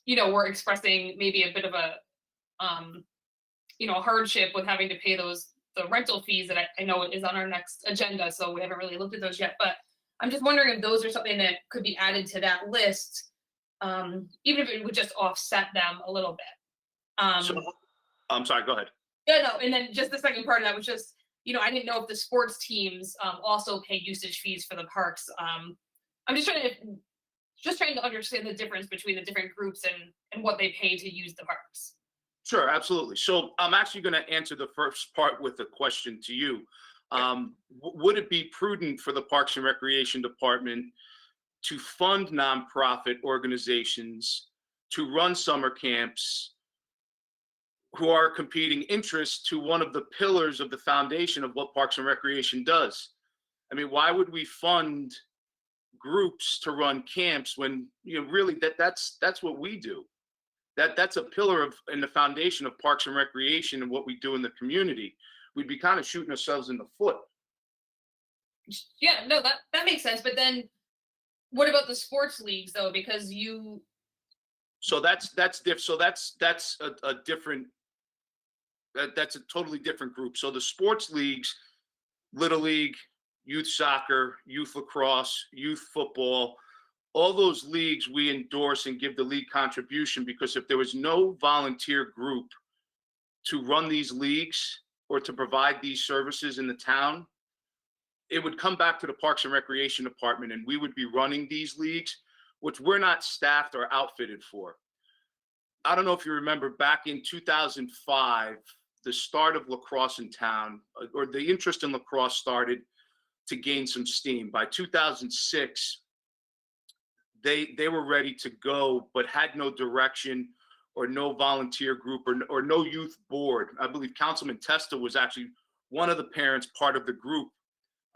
we're expressing maybe a bit of a, hardship with having to pay the rental fees that I know is on our next agenda. So we haven't really looked at those yet, but I'm just wondering if those are something that could be added to that list, even if it would just offset them a little bit. So, I'm sorry, go ahead. Yeah, no, and then just the second part of that was just, I didn't know if the sports teams also pay usage fees for the parks. I'm just trying to understand the difference between the different groups and what they pay to use the parks. Sure, absolutely. So I'm actually going to answer the first part with a question to you. Would it be prudent for the Parks and Recreation Department to fund nonprofit organizations to run summer camps who are competing interests to one of the pillars of the foundation of what Parks and Recreation does? I mean, why would we fund groups to run camps when, really that's what we do? That's a pillar in the foundation of Parks and Recreation and what we do in the community. We'd be kind of shooting ourselves in the foot. Yeah, no, that makes sense. But then what about the sports leagues though? Because So that's different. So that's a different, that's a totally different group. So the sports leagues, Little League, youth soccer, youth lacrosse, youth football, all those leagues we endorse and give the league contribution, because if there was no volunteer group to run these leagues or to provide these services in the town, it would come back to the Parks and Recreation Department, and we would be running these leagues, which we're not staffed or outfitted for. I don't know if you remember back in 2005, the start of lacrosse in town, or the interest in lacrosse started to gain some steam. By 2006, they were ready to go, but had no direction or no volunteer group or no youth board. I believe Councilman Testa was actually one of the parents, part of the group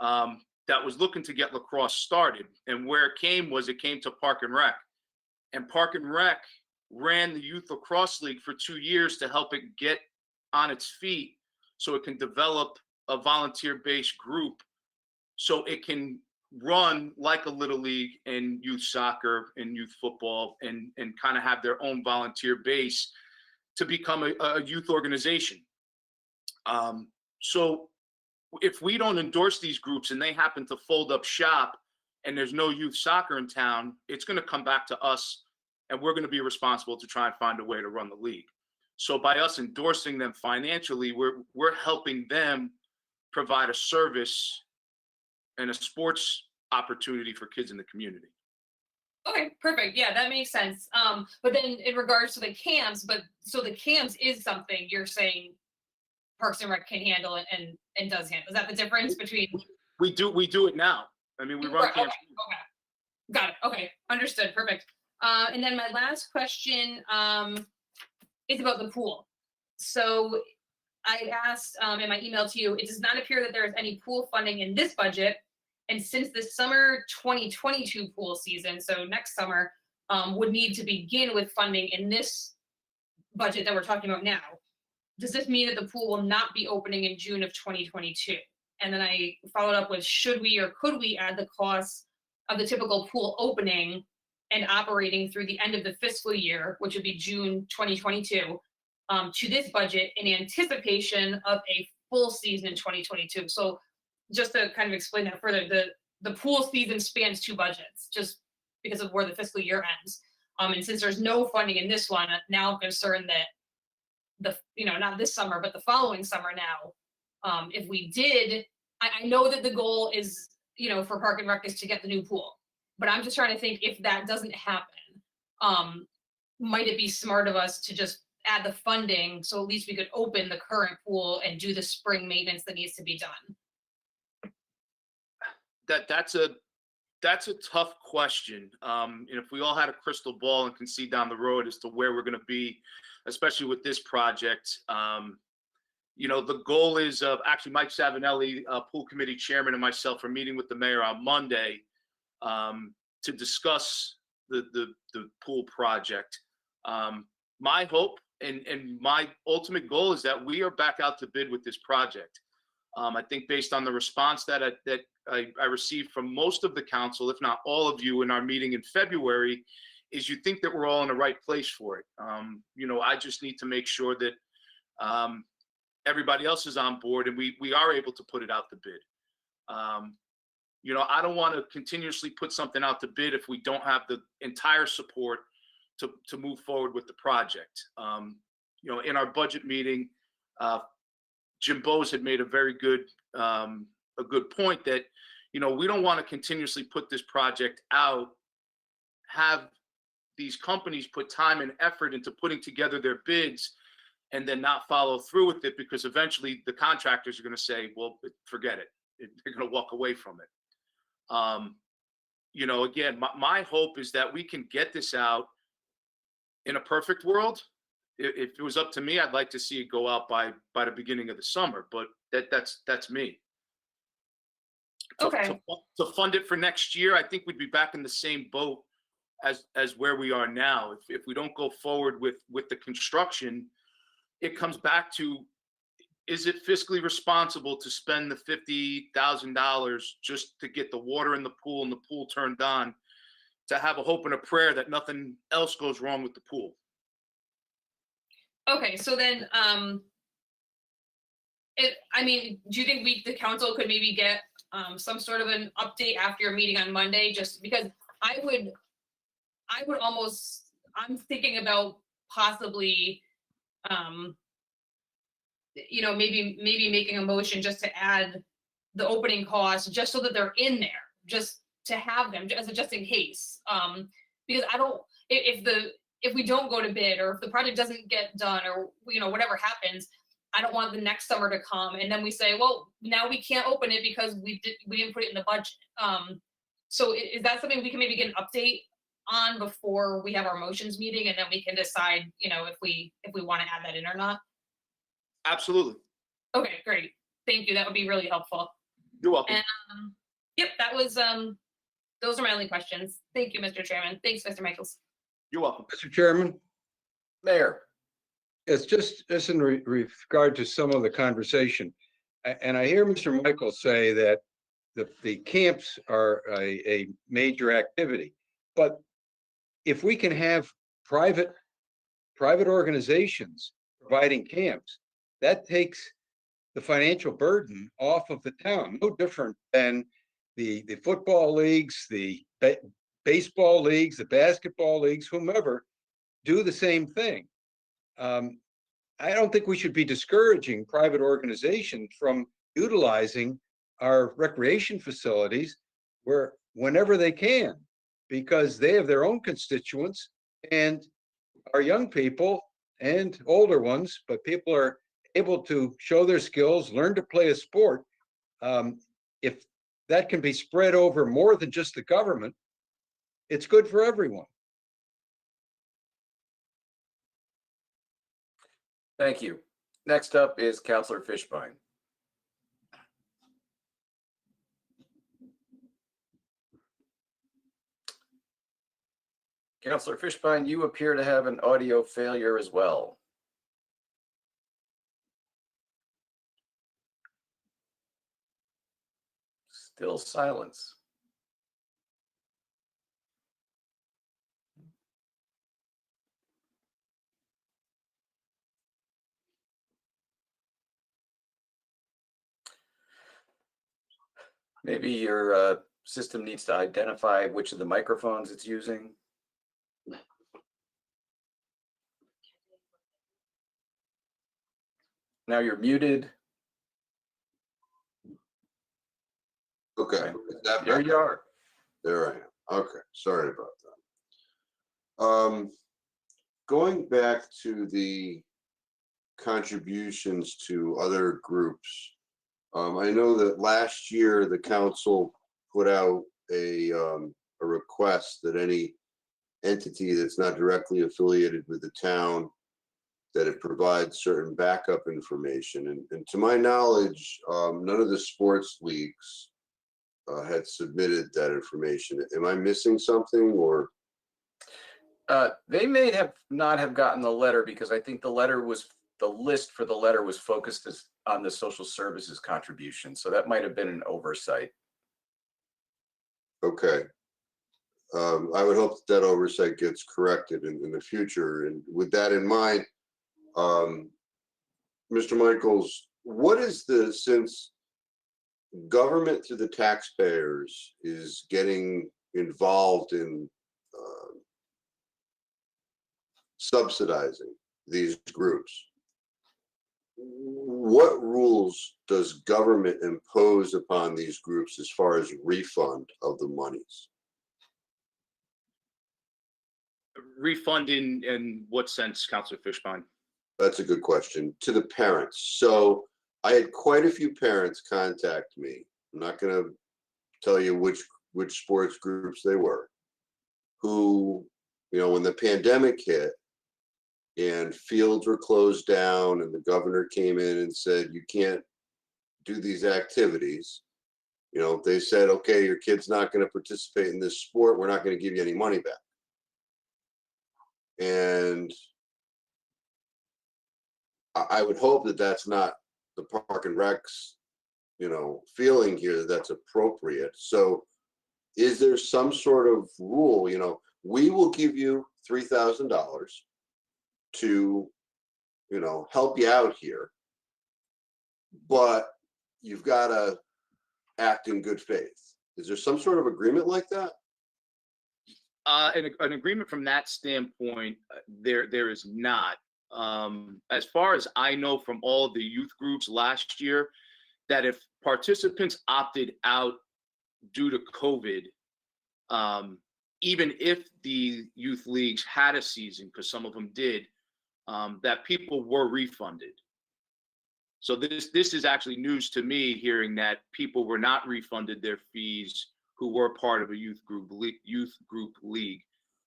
that was looking to get lacrosse started. And where it came to Park and Rec. And Park and Rec ran the Youth Lacrosse League for 2 years to help it get on its feet so it can develop a volunteer-based group so it can run like a little league and youth soccer and youth football and kind of have their own volunteer base to become a youth organization. So if we don't endorse these groups and they happen to fold up shop and there's no youth soccer in town, it's going to come back to us and we're going to be responsible to try and find a way to run the league. So by us endorsing them financially, we're helping them provide a service and a sports opportunity for kids in the community. Okay, perfect. Yeah, that makes sense. But then in regards to the camps, so the camps is something you're saying Parks and Rec can handle and does handle. Is that the difference between? We do it now. I mean, we run Okay, camps. okay. Got it. Okay, understood. Perfect. And then my last question is about the pool. So I asked in my email to you, it does not appear that there is any pool funding in this budget. And since the summer 2022 pool season, so next summer, would need to begin with funding in this budget that we're talking about now, does this mean that the pool will not be opening in June of 2022? And then I followed up with, should we or could we add the costs of the typical pool opening and operating through the end of the fiscal year, which would be June 2022, to this budget in anticipation of a full season in 2022? So just to kind of explain that further, the pool season spans 2 budgets just because of where the fiscal year ends. And since there's no funding in this one, now I'm concerned that not this summer, but the following summer now, if we did, I know that the goal is, for Park and Rec is to get the new pool, but I'm just trying to think, if that doesn't happen, might it be smart of us to just add the funding so at least we could open the current pool and do the spring maintenance that needs to be done? That's a tough question. And if we all had a crystal ball and can see down the road as to where we're going to be, especially with this project, the goal is actually Mike Savinelli, pool committee chairman, and myself are meeting with the mayor on Monday to discuss the pool project. My hope and my ultimate goal is that we are back out to bid with this project. I think based on the response that I received from most of the council, if not all of you in our meeting in February, is you think that we're all in the right place for it. I just need to make sure that everybody else is on board and we are able to put it out to bid. I don't want to continuously put something out to bid if we don't have the entire support to move forward with the project. In our budget meeting, Jim Bowes had made a very good point that, we don't want to continuously put this project out, have these companies put time and effort into putting together their bids and then not follow through with it, because eventually the contractors are going to say, well, forget it. They're going to walk away from it. Again, my hope is that we can get this out. In a perfect world, if it was up to me, I'd like to see it go out by the beginning of the summer, but that's me. Okay. To fund it for next year, I think we'd be back in the same boat as where we are now. If we don't go forward with the construction, it comes back to, is it fiscally responsible to spend the $50,000 just to get the water in the pool and the pool turned on, to have a hope and a prayer that nothing else goes wrong with the pool? Okay, so then, do you think the council could maybe get some sort of an update after your meeting on Monday? Just because I would almost, I'm thinking about possibly, maybe making a motion just to add the opening costs, just so that they're in there, just to have them just in case. Because I don't, if we don't go to bid, or if the project doesn't get done, or whatever happens, I don't want the next summer to come and then we say, well, now we can't open it because we didn't put it in the budget. So is that something we can maybe get an update on before we have our motions meeting, and then we can decide, if we want to add that in or not? Absolutely. Okay, great. Thank you. That would be really helpful. You're welcome. And yep, that was those are my only questions. Thank you, Mr. Chairman. Thanks, Mr. Michaels. You're welcome. Mr. Chairman, Mayor. it's just in regard to some of the conversation. And I hear Mr. Michaels say that the camps are a major activity. But if we can have private organizations providing camps, that takes the financial burden off of the town. No different than the football leagues, the baseball leagues, the basketball leagues, whomever do the same thing. I don't think we should be discouraging private organizations from utilizing our recreation facilities whenever they can, because they have their own constituents, and our young people and older ones, but people are able to show their skills, learn to play a sport. If that can be spread over more than just the government, it's good for everyone. Thank you. Next up is Councilor Fishbein. Councilor Fishbein, you appear to have an audio failure as well. Still silence. Maybe your system needs to identify which of the microphones it's using. Now you're muted. Okay. There you are. There I am. Okay, sorry about that. Going back to the contributions to other groups, I know that last year the council put out a request that any entity that's not directly affiliated with the town, that it provides certain backup information. And to my knowledge, none of the sports leagues had submitted that information. Am I missing something, or? They may have not have gotten the letter, because I think the list for the letter was focused on the social services contribution. So that might have been an oversight. Okay. I would hope that oversight gets corrected in the future. And with that in mind, Mr. Michaels, what is since government through the taxpayers is getting involved in subsidizing these groups, what rules does government impose upon these groups as far as refund of the monies? Refund in what sense, Councilor Fishbein? That's a good question. To the parents. So I had quite a few parents contact me. I'm not going to tell you which sports groups they were, who, when the pandemic hit and fields were closed down and the governor came in and said, you can't do these activities. They said, okay, your kid's not going to participate in this sport. We're not going to give you any money back. And I would hope that that's not the Park and Rec's, feeling here, that that's appropriate. So is there some sort of rule, we will give you $3,000 to, help you out here, but you've got to act in good faith. Is there some sort of agreement like that? An agreement from that standpoint, there is not. As far as I know from all of the youth groups last year, that if participants opted out due to COVID, even if the youth leagues had a season, because some of them did, that people were refunded. So this is actually news to me, hearing that people were not refunded their fees who were part of a youth group league.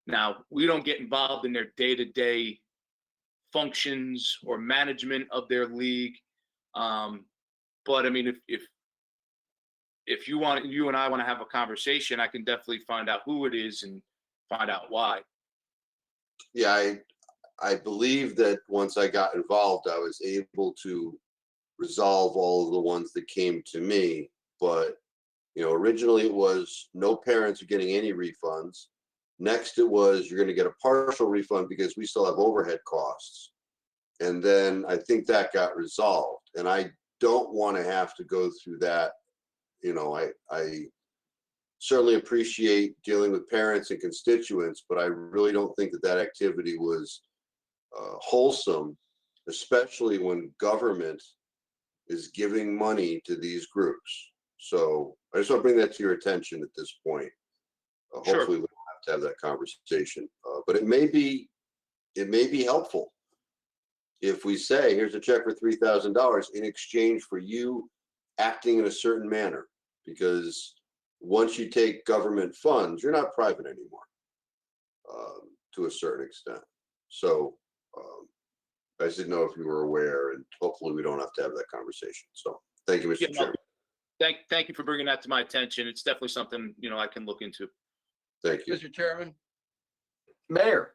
Now, we don't get involved in their day-to-day functions or management of their league. But I mean, if you and I want to have a conversation, I can definitely find out who it is and find out why. Yeah, I believe that once I got involved, I was able to resolve all of the ones that came to me. But, you know, originally it was no parents are getting any refunds. Next, it was you're going to get a partial refund because we still have overhead costs. And then I think that got resolved. And I don't want to have to go through that. You know, I certainly appreciate dealing with parents and constituents, but I really don't think that that activity was wholesome, especially when government is giving money to these groups. So I just want to bring that to your attention at this point. Sure. Hopefully we don't have to have that conversation, but it may be helpful if we say, here's a check for $3,000 in exchange for you acting in a certain manner, because once you take government funds, you're not private anymore, to a certain extent. So I just didn't know if you were aware, and hopefully we don't have to have that conversation. So thank you, Mr. Yeah, Chairman. Thank you for bringing that to my attention. It's definitely something, you know, I can look into. Thank you. Mr. Chairman, Mayor.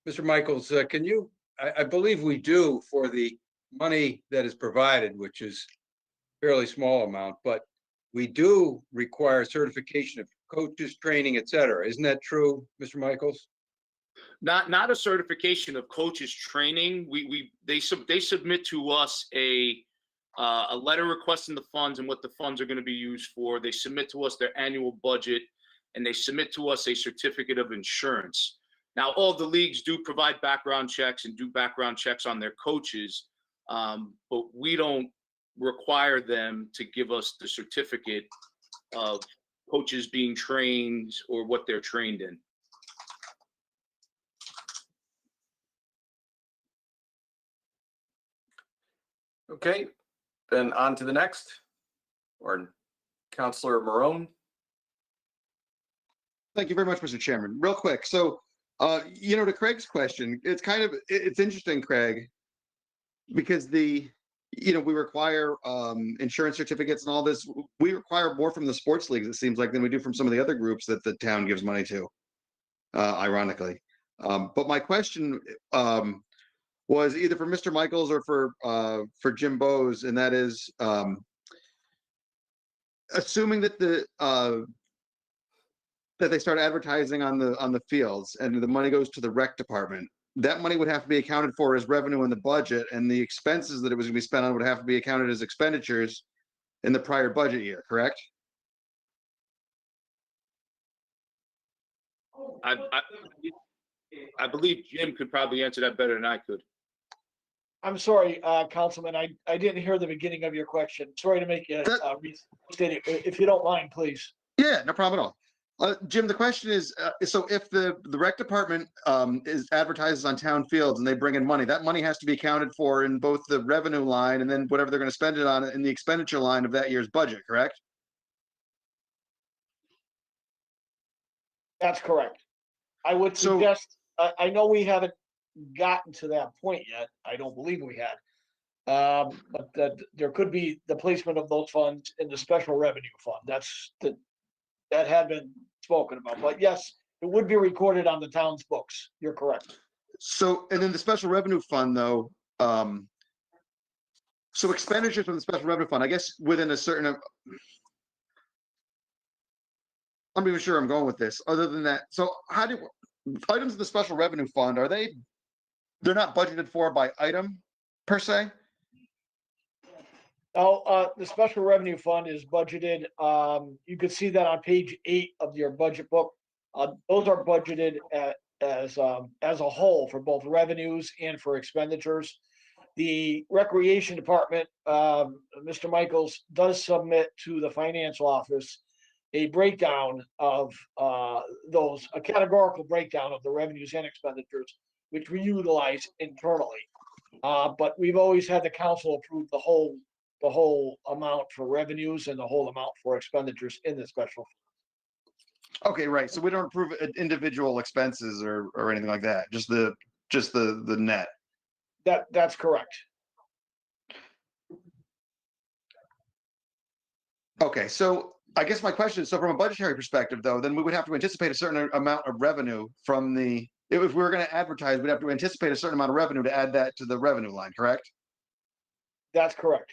Mr. Michaels, can you, I believe we do for the money that is provided, which is fairly small amount, but we do require certification of coaches, training, et cetera. Isn't that true, Mr. Michaels? Not a certification of coaches training. They submit to us a letter requesting the funds and what the funds are going to be used for. They submit to us their annual budget, and they submit to us a certificate of insurance. Now, all the leagues do provide background checks and do background checks on their coaches, but we don't require them to give us the certificate of coaches being trained or what they're trained in. Okay, then on to the next, or Councilor Marone. Thank you very much, Mr. Chairman. Real quick, so you know, to Craig's question, it's interesting, Craig, because we require insurance certificates and all this. We require more from the sports leagues, it seems like, than we do from some of the other groups that the town gives money to, ironically. But my question was either for Mr. Michaels or for Jim Bowes, and that is, assuming that that they start advertising on the fields and the money goes to the rec department, that money would have to be accounted for as revenue in the budget, and the expenses that it was going to be spent on would have to be accounted as expenditures in the prior budget year, correct? I believe Jim could probably answer that better than I could. I'm sorry, Councilman, I didn't hear the beginning of your question. Sorry to make you restate it. If you don't mind, please. Yeah, no problem at all. Jim, the question is, so if the rec department advertises on town fields and they bring in money, that money has to be accounted for in both the revenue line and then whatever they're going to spend it on in the expenditure line of that year's budget, correct? That's correct. I would suggest, I know we haven't gotten to that point yet. I don't believe we had. But there could be the placement of those funds in the special revenue fund. That had been spoken about, but yes, it would be recorded on the town's books. You're correct. So, and then the special revenue fund though, so expenditures from the special revenue fund, I guess within a certain, I'm not even sure I'm going with this, other than that. So how do items in the special revenue fund, they're not budgeted for by item per se? Oh, the special revenue fund is budgeted. You can see that on page 8 of your budget book. Those are budgeted as a whole for both revenues and for expenditures. The recreation department, Mr. Michaels, does submit to the financial office a breakdown of a categorical breakdown of the revenues and expenditures which we utilize internally. But we've always had the council approve the whole amount for revenues and the whole amount for expenditures in the special. Okay, right. So we don't approve individual expenses or anything like that. Just the net. That's correct. Okay, so I guess my question is, so from a budgetary perspective, though, then we would have to anticipate a certain amount of revenue from the, if we were going to advertise, we'd have to anticipate a certain amount of revenue to add that to the revenue line, correct? That's correct.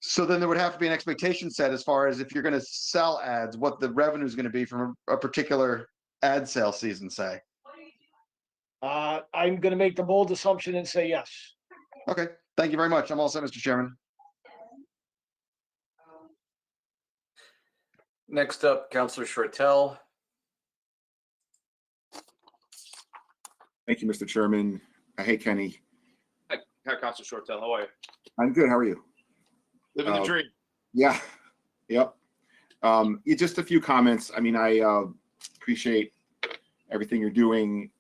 So then there would have to be an expectation set as far as if you're going to sell ads, what the revenue is going to be from a particular ad sale season, say. I'm going to make the bold assumption and say yes. Okay, thank you very much. I'm all set, Mr. Chairman. Next up, Councilor Shortell. Thank you, Mr. Chairman. Hey, Kenny. Hi, Councilor Shortell. How are you? I'm good. How are you? Living the dream. Yeah. Yep. Just a few comments. I mean, I appreciate everything you're doing.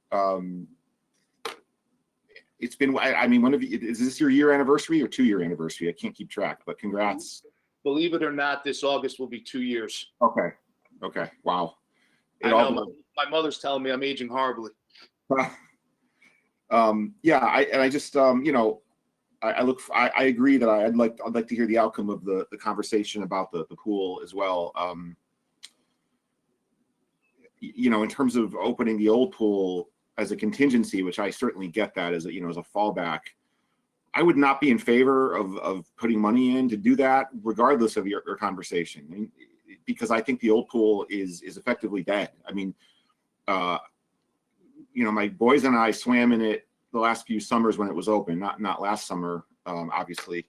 It's been, I mean, is this your year anniversary or 2-year anniversary? I can't keep track, but congrats. Believe it or not, this August will be 2 years. Okay. Okay. Wow. I know my mother's telling me I'm aging horribly. Yeah. I just, you know, I agree that I'd like to hear the outcome of the conversation about the pool as well. You know, in terms of opening the old pool as a contingency, which I certainly get that as a, you know, as a fallback, I would not be in favor of putting money in to do that, regardless of your conversation, I mean, because I think the old pool is effectively dead. I mean, you know, my boys and I swam in it the last few summers when it was open, not last summer, obviously.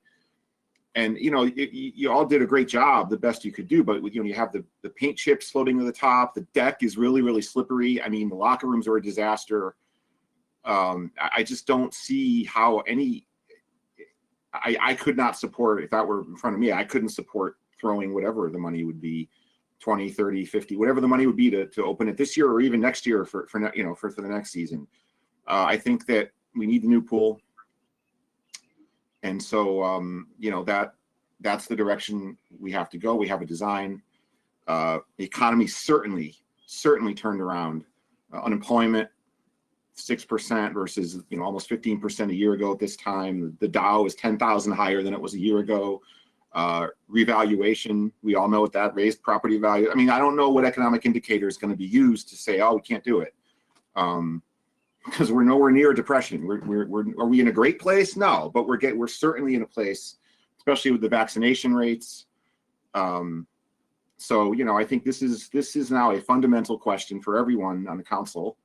And, you know, you all did a great job, the best you could do, but, you know, you have the paint chips floating to the top. The deck is really, really slippery. I mean, the locker rooms are a disaster. I just don't see how I could not support, if that were in front of me, I couldn't support throwing whatever the money would be, 20, 30, 50, whatever the money would be to open it this year or even next year for you know, for the next season. I think that we need the new pool. And so, you know, that's the direction we have to go. We have a design. The economy certainly turned around. Unemployment, 6% versus, you know, almost 15% a year ago at this time. The Dow is 10,000 higher than it was a year ago. Revaluation, we all know what that raised property value. I mean, I don't know what economic indicator is going to be used to say, oh, we can't do it. Because we're nowhere near a depression. Are we in a great place? No, but we're certainly in a place, especially with the vaccination rates. So, you know, I think this is now a fundamental question for everyone on the council.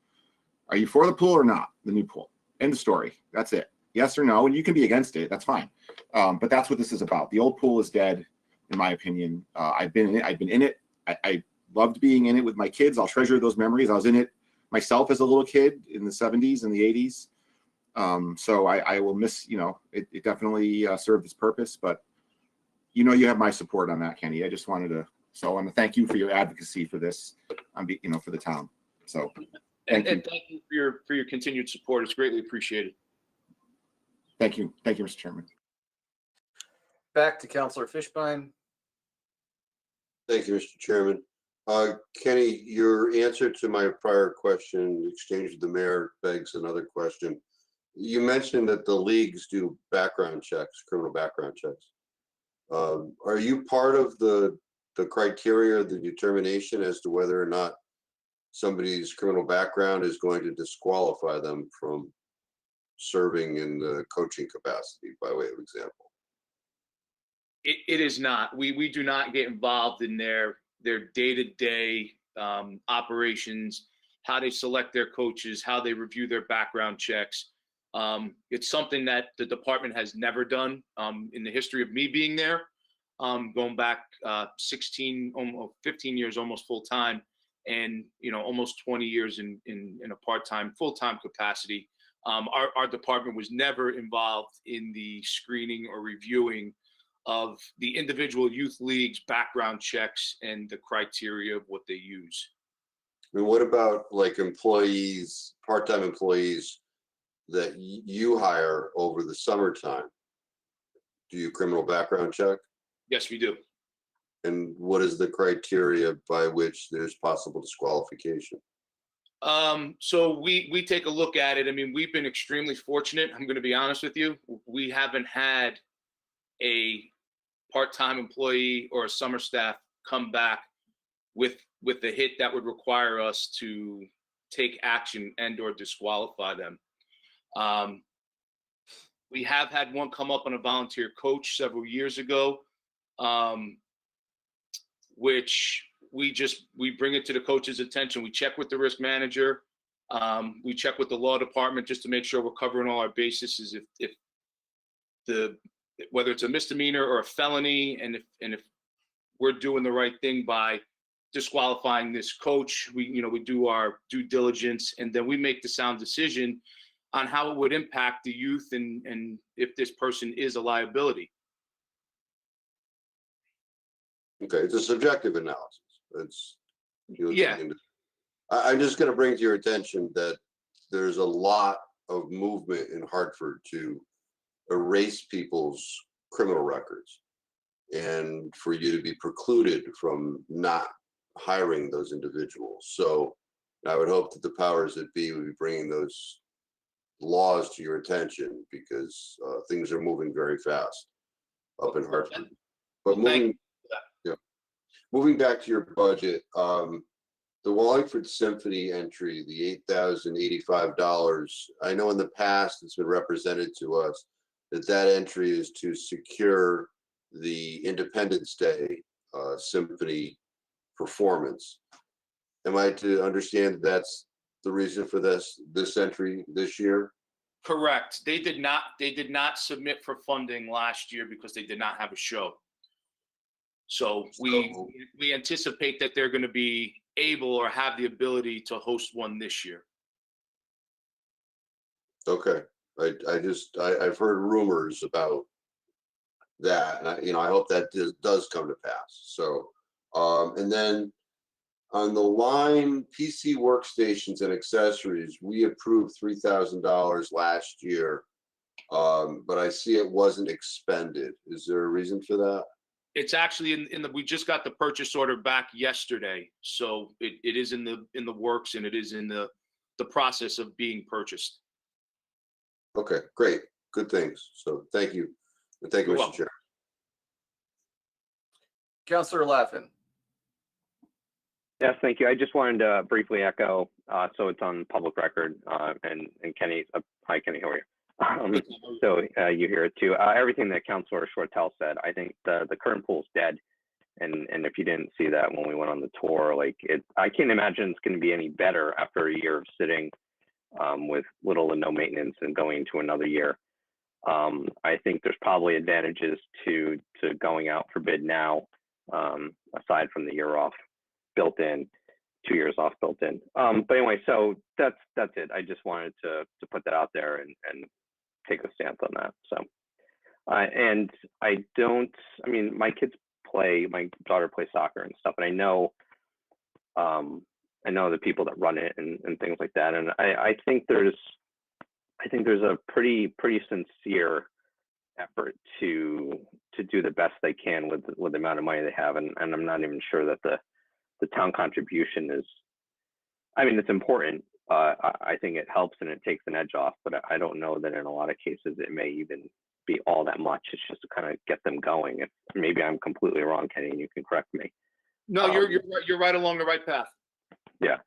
Are you for the pool or not? The new pool. End of story. That's it. Yes or no, and you can be against it. That's fine. But that's what this is about. The old pool is dead, in my opinion. I've been in it. I loved being in it with my kids. I'll treasure those memories. I was in it myself as a little kid in the 70s and the 80s. So I will miss, you know, it definitely served its purpose, but you know, you have my support on that, Kenny. I just wanted to, so I want to thank you for your advocacy for this, you know, for the town. So thank you for your continued support. It's greatly appreciated. Thank you. Thank you, Mr. Chairman. Back to Councilor Fishbein. Thank you, Mr. Chairman. Kenny, your answer to my prior question, exchange with the mayor, begs another question. You mentioned that the leagues do background checks, criminal background checks. Are you part of the criteria, the determination as to whether or not somebody's criminal background is going to disqualify them from serving in the coaching capacity, by way of example? It is not. We do not get involved in their day-to-day operations, how they select their coaches, how they review their background checks. It's something that the department has never done in the history of me being there, going back 16, almost 15 years, almost full time, and you know, almost 20 years in a part-time, full-time capacity. Our department was never involved in the screening or reviewing of the individual youth leagues' background checks and the criteria of what they use. I mean, what about like employees, part-time employees that you hire over the summertime, do you criminal background check? Yes, we do. And what is the criteria by which there's possible disqualification? So we take a look at it. I mean, we've been extremely fortunate. I'm going to be honest with you. We haven't had a part-time employee or a summer staff come back with the hit that would require us to take action and or disqualify them. We have had one come up on a volunteer coach several years ago, which we bring it to the coach's attention. We check with the risk manager. We check with the law department just to make sure we're covering all our bases. Whether it's a misdemeanor or a felony, and if we're doing the right thing by disqualifying this coach, we do our due diligence, and then we make the sound decision on how it would impact the youth and if this person is a liability. Okay, it's a subjective analysis. It's Yeah. I'm just going to bring to your attention that there's a lot of movement in Hartford to erase people's criminal records, and for you to be precluded from not hiring those individuals. So I would hope that the powers that be would be bringing those laws to your attention, because things are moving very fast up in Hartford. But moving back to your budget, the Wallingford Symphony entry, the $8,085, I know in the past it's been represented to us that entry is to secure the Independence Day symphony performance. Am I to understand that's the reason for this entry this year? Correct. They did not submit for funding last year because they did not have a show. So we anticipate that they're going to be able or have the ability to host one this year. Okay. I've heard rumors about that, and I hope that does come to pass. So, and then on the line PC workstations and accessories, we approved $3,000 last year, but I see it wasn't expended. Is there a reason for that? It's actually we just got the purchase order back yesterday, so it is in the works, and it is in the process of being purchased. Okay, great, good things. So thank you, and thank you, Mr. Chair. Councilor Laffin. Yes, thank you. I just wanted to briefly echo, so it's on public record, and Kenny, hi Kenny, how are you? So you hear it too. Everything that Councilor Shortell said, I think the current pool is dead. And if you didn't see that when we went on the tour, I can't imagine it's going to be any better after a year of sitting with little and no maintenance and going into another year. I think there's probably advantages to going out for bid now, aside from the year off built in, 2 years off built in. But anyway, so that's it. I just wanted to put that out there and take a stance on that. So, and I mean, my daughter plays soccer and stuff, and I know the people that run it and things like that. And I think there's a pretty sincere effort to do the best they can with the amount of money they have. And I'm not even sure that the town contribution is, I mean, it's important. I think it helps and it takes an edge off, but I don't know that in a lot of cases it may even be all that much. It's just to kind of get them going. If maybe I'm completely wrong, Kenny, and you can correct me. No, you're right along the right path. Yeah.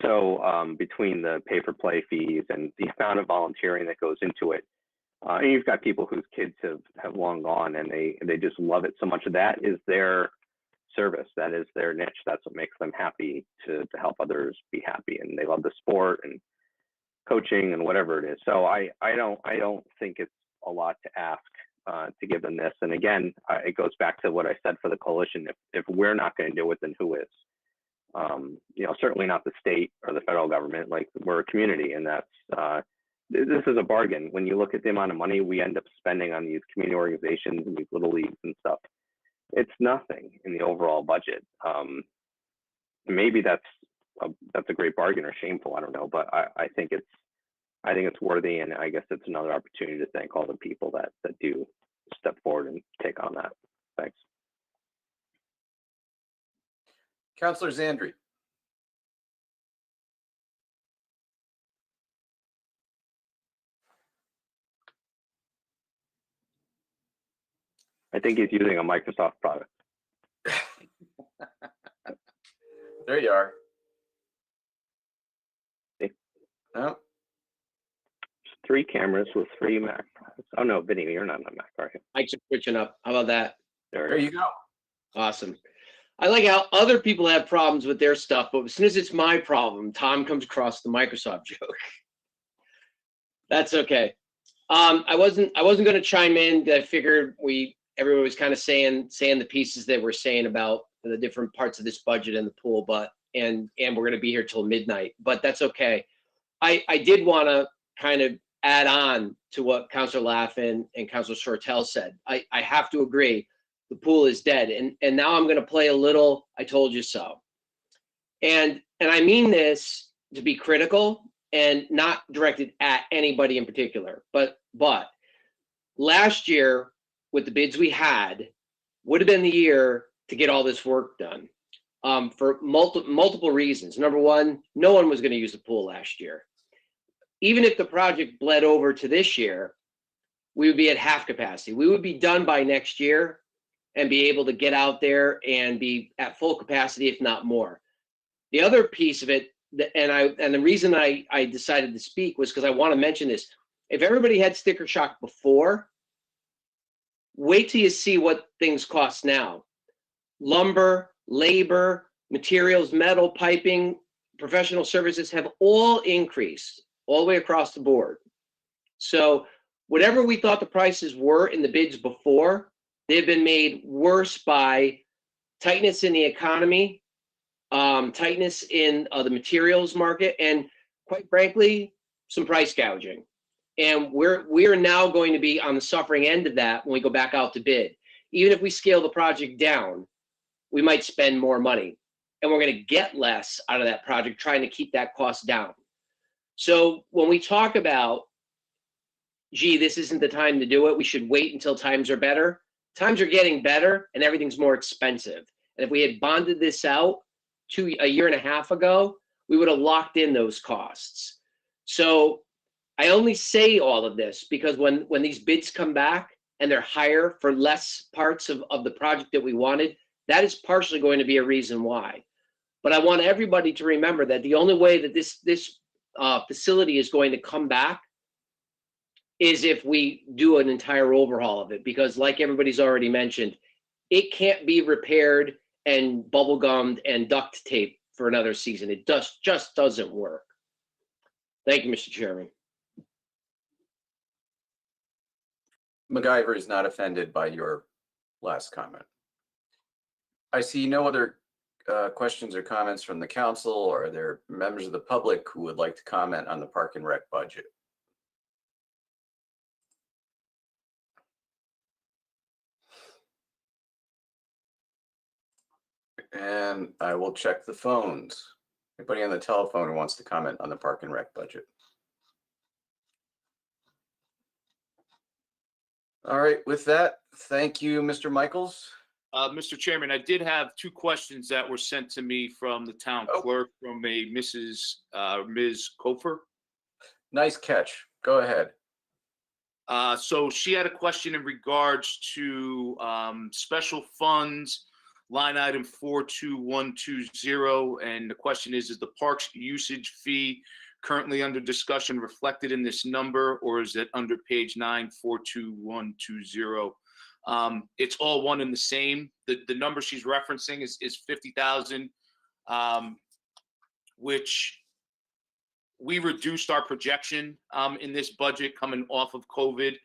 So between the pay-for-play fees and the amount of volunteering that goes into it, and you've got people whose kids have long gone and they just love it so much. Of that is their service, that is their niche. That's what makes them happy to help others be happy, and they love the sport and coaching and whatever it is. So I don't think it's a lot to ask to give them this. And again, it goes back to what I said for the coalition. If we're not going to do it, then who is? Certainly not the state or the federal government. Like, we're a community, and that's this is a bargain. When you look at the amount of money we end up spending on these community organizations and these little leagues and stuff, it's nothing in the overall budget. Maybe that's a great bargain or shameful, I don't know, but I think I think it's worthy, and I guess it's another opportunity to thank all the people that do step forward and take on that. Thanks. Counselor Zandri. I think he's using a Microsoft product. There you are. Hey. Oh, 3 cameras with 3 Mac. Oh no, Vinny, you're not on a Mac, are you? Mics are switching up. How about that? there you go. Awesome. I like how other people have problems with their stuff, but as soon as it's my problem, Tom comes across the Microsoft joke. That's okay. I wasn't going to chime in. I figured everyone was kind of saying the pieces that we're saying about the different parts of this budget and the pool, and we're going to be here till midnight, but that's okay. I did want to kind of add on to what Councilor Laffin and Councilor Shortell said. I have to agree. The pool is dead. And now I'm going to play a little I told you so. And I mean this to be critical and not directed at anybody in particular. But last year, with the bids we had, would have been the year to get all this work done for multiple reasons. Number one, no one was going to use the pool last year. Even if the project bled over to this year, we would be at half capacity. We would be done by next year and be able to get out there and be at full capacity, if not more. The other piece of it, and the reason I decided to speak was because I want to mention this. If everybody had sticker shock before, wait till you see what things cost now. Lumber, labor, materials, metal, piping, professional services have all increased all the way across the board. So whatever we thought the prices were in the bids before, they've been made worse by tightness in the economy, tightness in the materials market, and quite frankly, some price gouging. And we're now going to be on the suffering end of that when we go back out to bid. Even if we scale the project down, we might spend more money, and we're going to get less out of that project trying to keep that cost down. So when we talk about, gee, this isn't the time to do it, we should wait until times are better. Times are getting better and everything's more expensive. And if we had bonded this out a year and a half ago, we would have locked in those costs. So I only say all of this because when these bids come back and they're higher for less parts of the project that we wanted, that is partially going to be a reason why. But I want everybody to remember that the only way that this facility is going to come back is if we do an entire overhaul of it, because like everybody's already mentioned, it can't be repaired and bubble gummed and duct taped for another season. It just doesn't work. Thank you, Mr. Chairman. MacGyver is not offended by your last comment. I see no other questions or comments from the council, or are there members of the public who would like to comment on the Park and Rec budget? And I will check the phones. Anybody on the telephone who wants to comment on the Park and Rec budget? All right, with that, thank you, Mr. Michaels. Mr. Chairman, I did have 2 questions that were sent to me from the town clerk from a Ms. Kofer. Nice catch. Go ahead. So she had a question in regards to special funds, line item 42120. And the question is the park's usage fee currently under discussion reflected in this number, or is it under page 9, 42120? It's all one and the same. The number she's referencing is 50,000, which we reduced our projection in this budget coming off of COVID.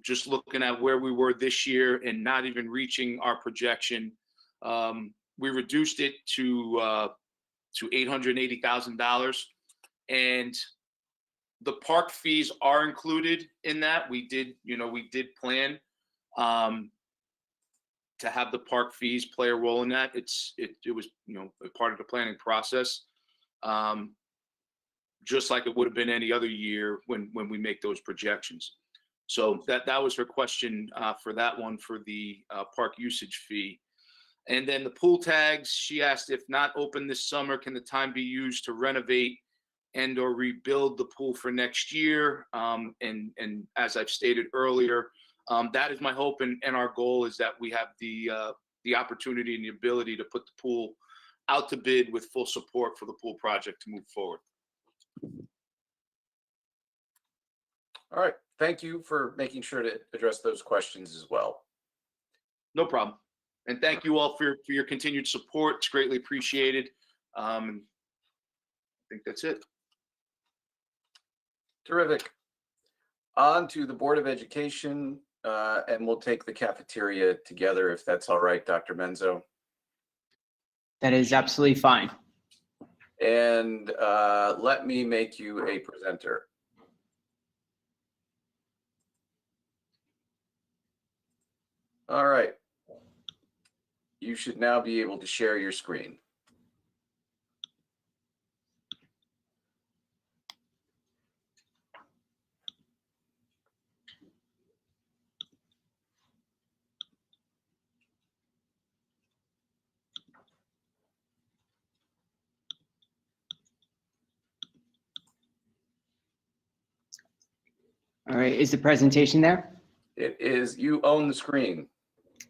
Just looking at where we were this year and not even reaching our projection, we reduced it to $880,000, and the park fees are included in that. We did plan to have the park fees play a role in that. It was a part of the planning process. just like it would have been any other year when we make those projections. So that was her question for that one, for the park usage fee. And then the pool tags, she asked, if not open this summer, can the time be used to renovate and or rebuild the pool for next year? And as I've stated earlier, that is my hope, and our goal is that we have the opportunity and the ability to put the pool out to bid with full support for the pool project to move forward. All right, thank you for making sure to address those questions as well. No problem. And thank you all for your continued support. It's greatly appreciated. I think that's it. Terrific. On to the Board of Education, and we'll take the cafeteria together if that's all right, Dr. Menzo. That is absolutely fine. And let me make you a presenter. All right. You should now be able to share your screen. All right, is the presentation there? It is, you own the screen.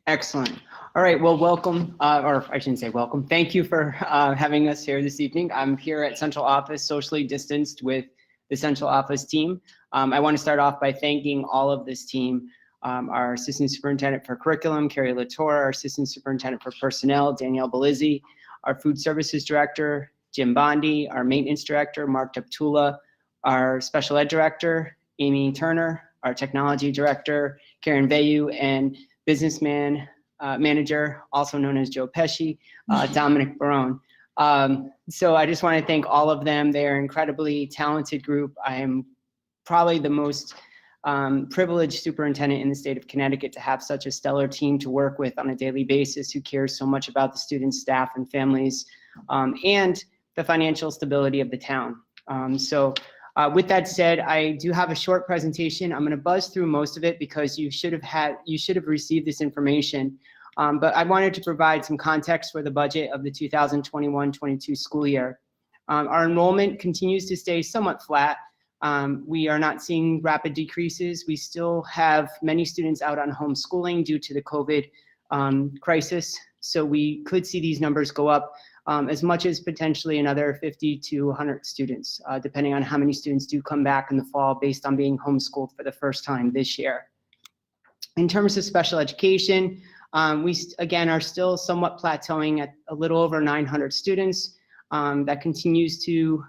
Excellent. All right, well, welcome, or I shouldn't say welcome. Thank you for having us here this evening. I'm here at Central Office, socially distanced with the Central Office team. I want to start off by thanking all of this team, our Assistant Superintendent for Curriculum, Carrie Latour, our Assistant Superintendent for Personnel, Danielle Belizzi, our Food Services Director, Jim Bondi, our Maintenance Director, Mark Deptula, our Special Ed Director, Amy Turner, our Technology Director, Karen Vayu, and Businessman Manager, also known as Joe Pesci, Dominic Barone. So I just want to thank all of them. They're an incredibly talented group. I am probably the most privileged superintendent in the state of Connecticut to have such a stellar team to work with on a daily basis who cares so much about the students, staff, and families, and the financial stability of the town. With that said, I do have a short presentation. I'm going to buzz through most of it because you should have received this information. But I wanted to provide some context for the budget of the 2021-22 school year. Our enrollment continues to stay somewhat flat. We are not seeing rapid decreases. We still have many students out on homeschooling due to the COVID crisis. So we could see these numbers go up as much as potentially another 50 to 100 students, depending on how many students do come back in the fall based on being homeschooled for the first time this year. In terms of special education, we again are still somewhat plateauing at a little over 900 students. That continues to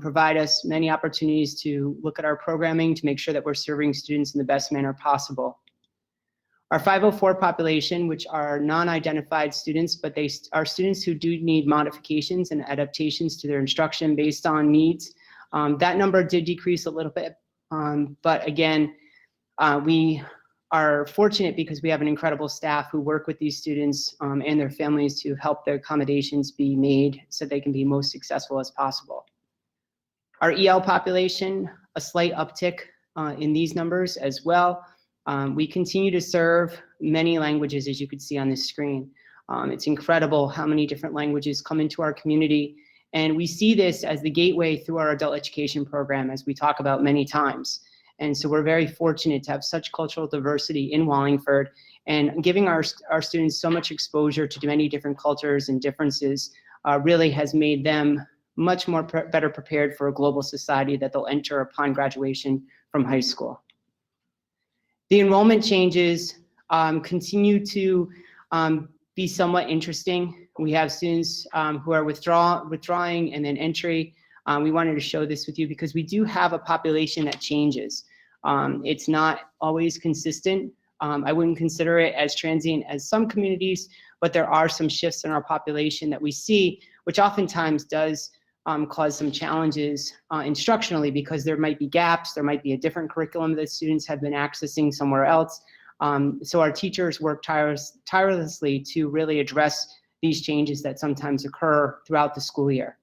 provide us many opportunities to look at our programming to make sure that we're serving students in the best manner possible. Our 504 population, which are non-identified students, but they are students who do need modifications and adaptations to their instruction based on needs. That number did decrease a little bit, but again, we are fortunate because we have an incredible staff who work with these students and their families to help their accommodations be made so they can be most successful as possible. Our EL population, a slight uptick in these numbers as well. We continue to serve many languages, as you could see on this screen. It's incredible how many different languages come into our community, and we see this as the gateway through our adult education program, as we talk about many times. And so we're very fortunate to have such cultural diversity in Wallingford, and giving our students so much exposure to many different cultures and differences really has made them much more better prepared for a global society that they'll enter upon graduation from high school. The enrollment changes continue to be somewhat interesting. We have students who are withdrawing and then entry. We wanted to show this with you because we do have a population that changes. It's not always consistent. I wouldn't consider it as transient as some communities, but there are some shifts in our population that we see, which oftentimes does cause some challenges instructionally, because there might be gaps, there might be a different curriculum that students have been accessing somewhere else. So our teachers work tirelessly to really address these changes that sometimes occur throughout the school year.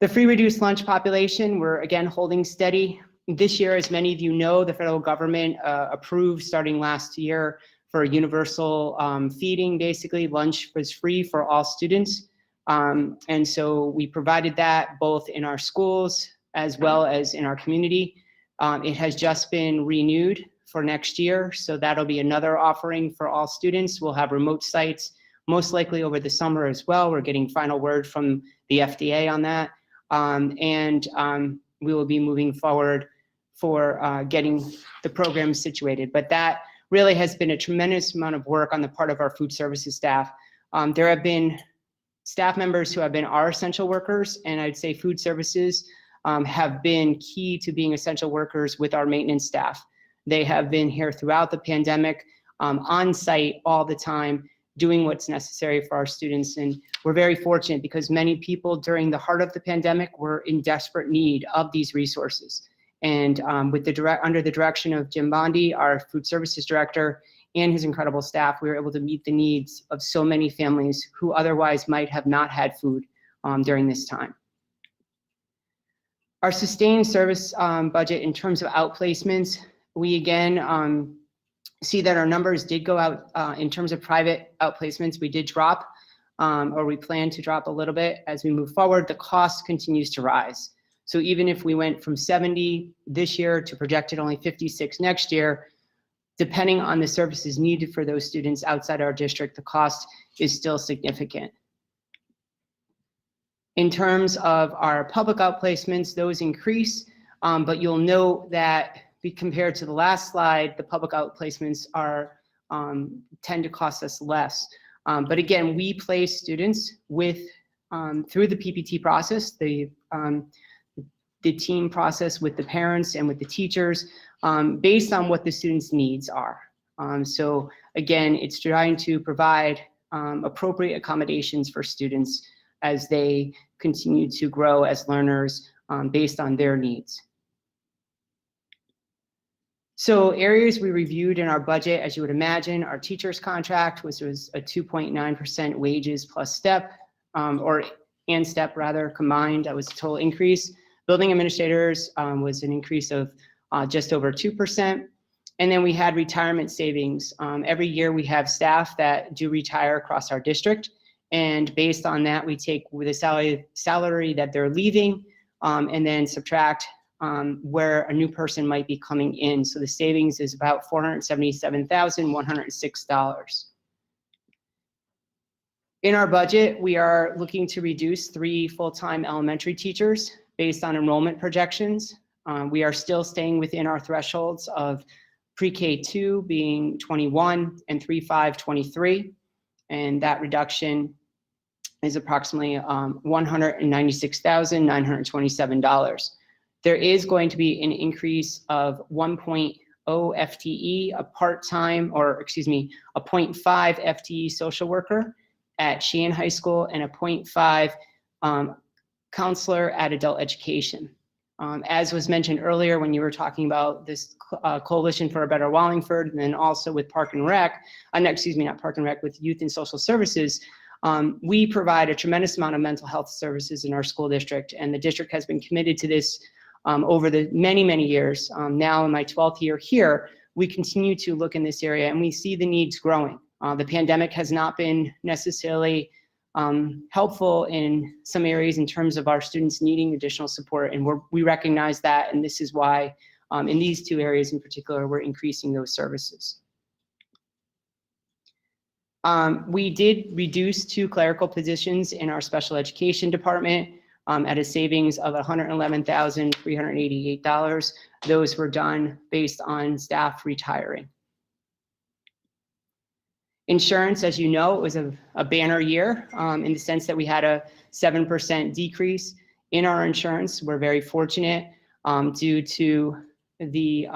The free reduced lunch population, we're again holding steady. This year, as many of you know, the federal government approved starting last year for universal feeding. Basically, lunch was free for all students. And so we provided that both in our schools as well as in our community. It has just been renewed for next year, so that'll be another offering for all students. We'll have remote sites, most likely over the summer as well. We're getting final word from the FDA on that. We will be moving forward for getting the program situated. But that really has been a tremendous amount of work on the part of our food services staff. There have been staff members who have been our essential workers, and I'd say food services have been key to being essential workers with our maintenance staff. They have been here throughout the pandemic, on site all the time, doing what's necessary for our students. And we're very fortunate because many people during the heart of the pandemic were in desperate need of these resources. And with under the direction of Jim Bondi, our food services director, and his incredible staff, we were able to meet the needs of so many families who otherwise might have not had food during this time. Our sustained service budget in terms of outplacements, we again see that our numbers did go out in terms of private outplacements. We did drop, or we plan to drop a little bit as we move forward. The cost continues to rise. So even if we went from 70 this year to projected only 56 next year, depending on the services needed for those students outside our district, the cost is still significant. In terms of our public outplacements, those increase, but you'll note that compared to the last slide, the public outplacements are tend to cost us less. But again, we place students with through the PPT process, the team process with the parents and with the teachers, based on what the students' needs are. So again, it's trying to provide appropriate accommodations for students as they continue to grow as learners based on their needs. So areas we reviewed in our budget, as you would imagine, our teacher's contract, which was a 2.9% wages plus step, and step rather combined, that was a total increase. Building administrators was an increase of just over 2%. And then we had retirement savings. Every year we have staff that do retire across our district. And based on that, we take the salary that they're leaving and then subtract where a new person might be coming in. So the savings is about $477,106. In our budget, we are looking to reduce 3 full-time elementary teachers based on enrollment projections. We are still staying within our thresholds of pre-K 2 being 21 and 3-5, 23. And that reduction is approximately $196,927. There is going to be an increase of 1.0 FTE, a part-time, or excuse me, a 0.5 FTE social worker at Sheehan High School and a 0.5 counselor at adult education. As was mentioned earlier when you were talking about this Coalition for a Better Wallingford, and then also with Park and Rec, excuse me, not Park and Rec, with Youth and Social Services, we provide a tremendous amount of mental health services in our school district, and the district has been committed to this over the many, many years. Now in my 12th year here, we continue to look in this area and we see the needs growing. The pandemic has not been necessarily helpful in some areas in terms of our students needing additional support, and we recognize that, and this is why in these 2 areas in particular, we're increasing those services. We did reduce 2 clerical positions in our special education department at a savings of $111,388. Those were done based on staff retiring. Insurance, as you know, it was a banner year in the sense that we had a 7% decrease in our insurance. We're very fortunate due to the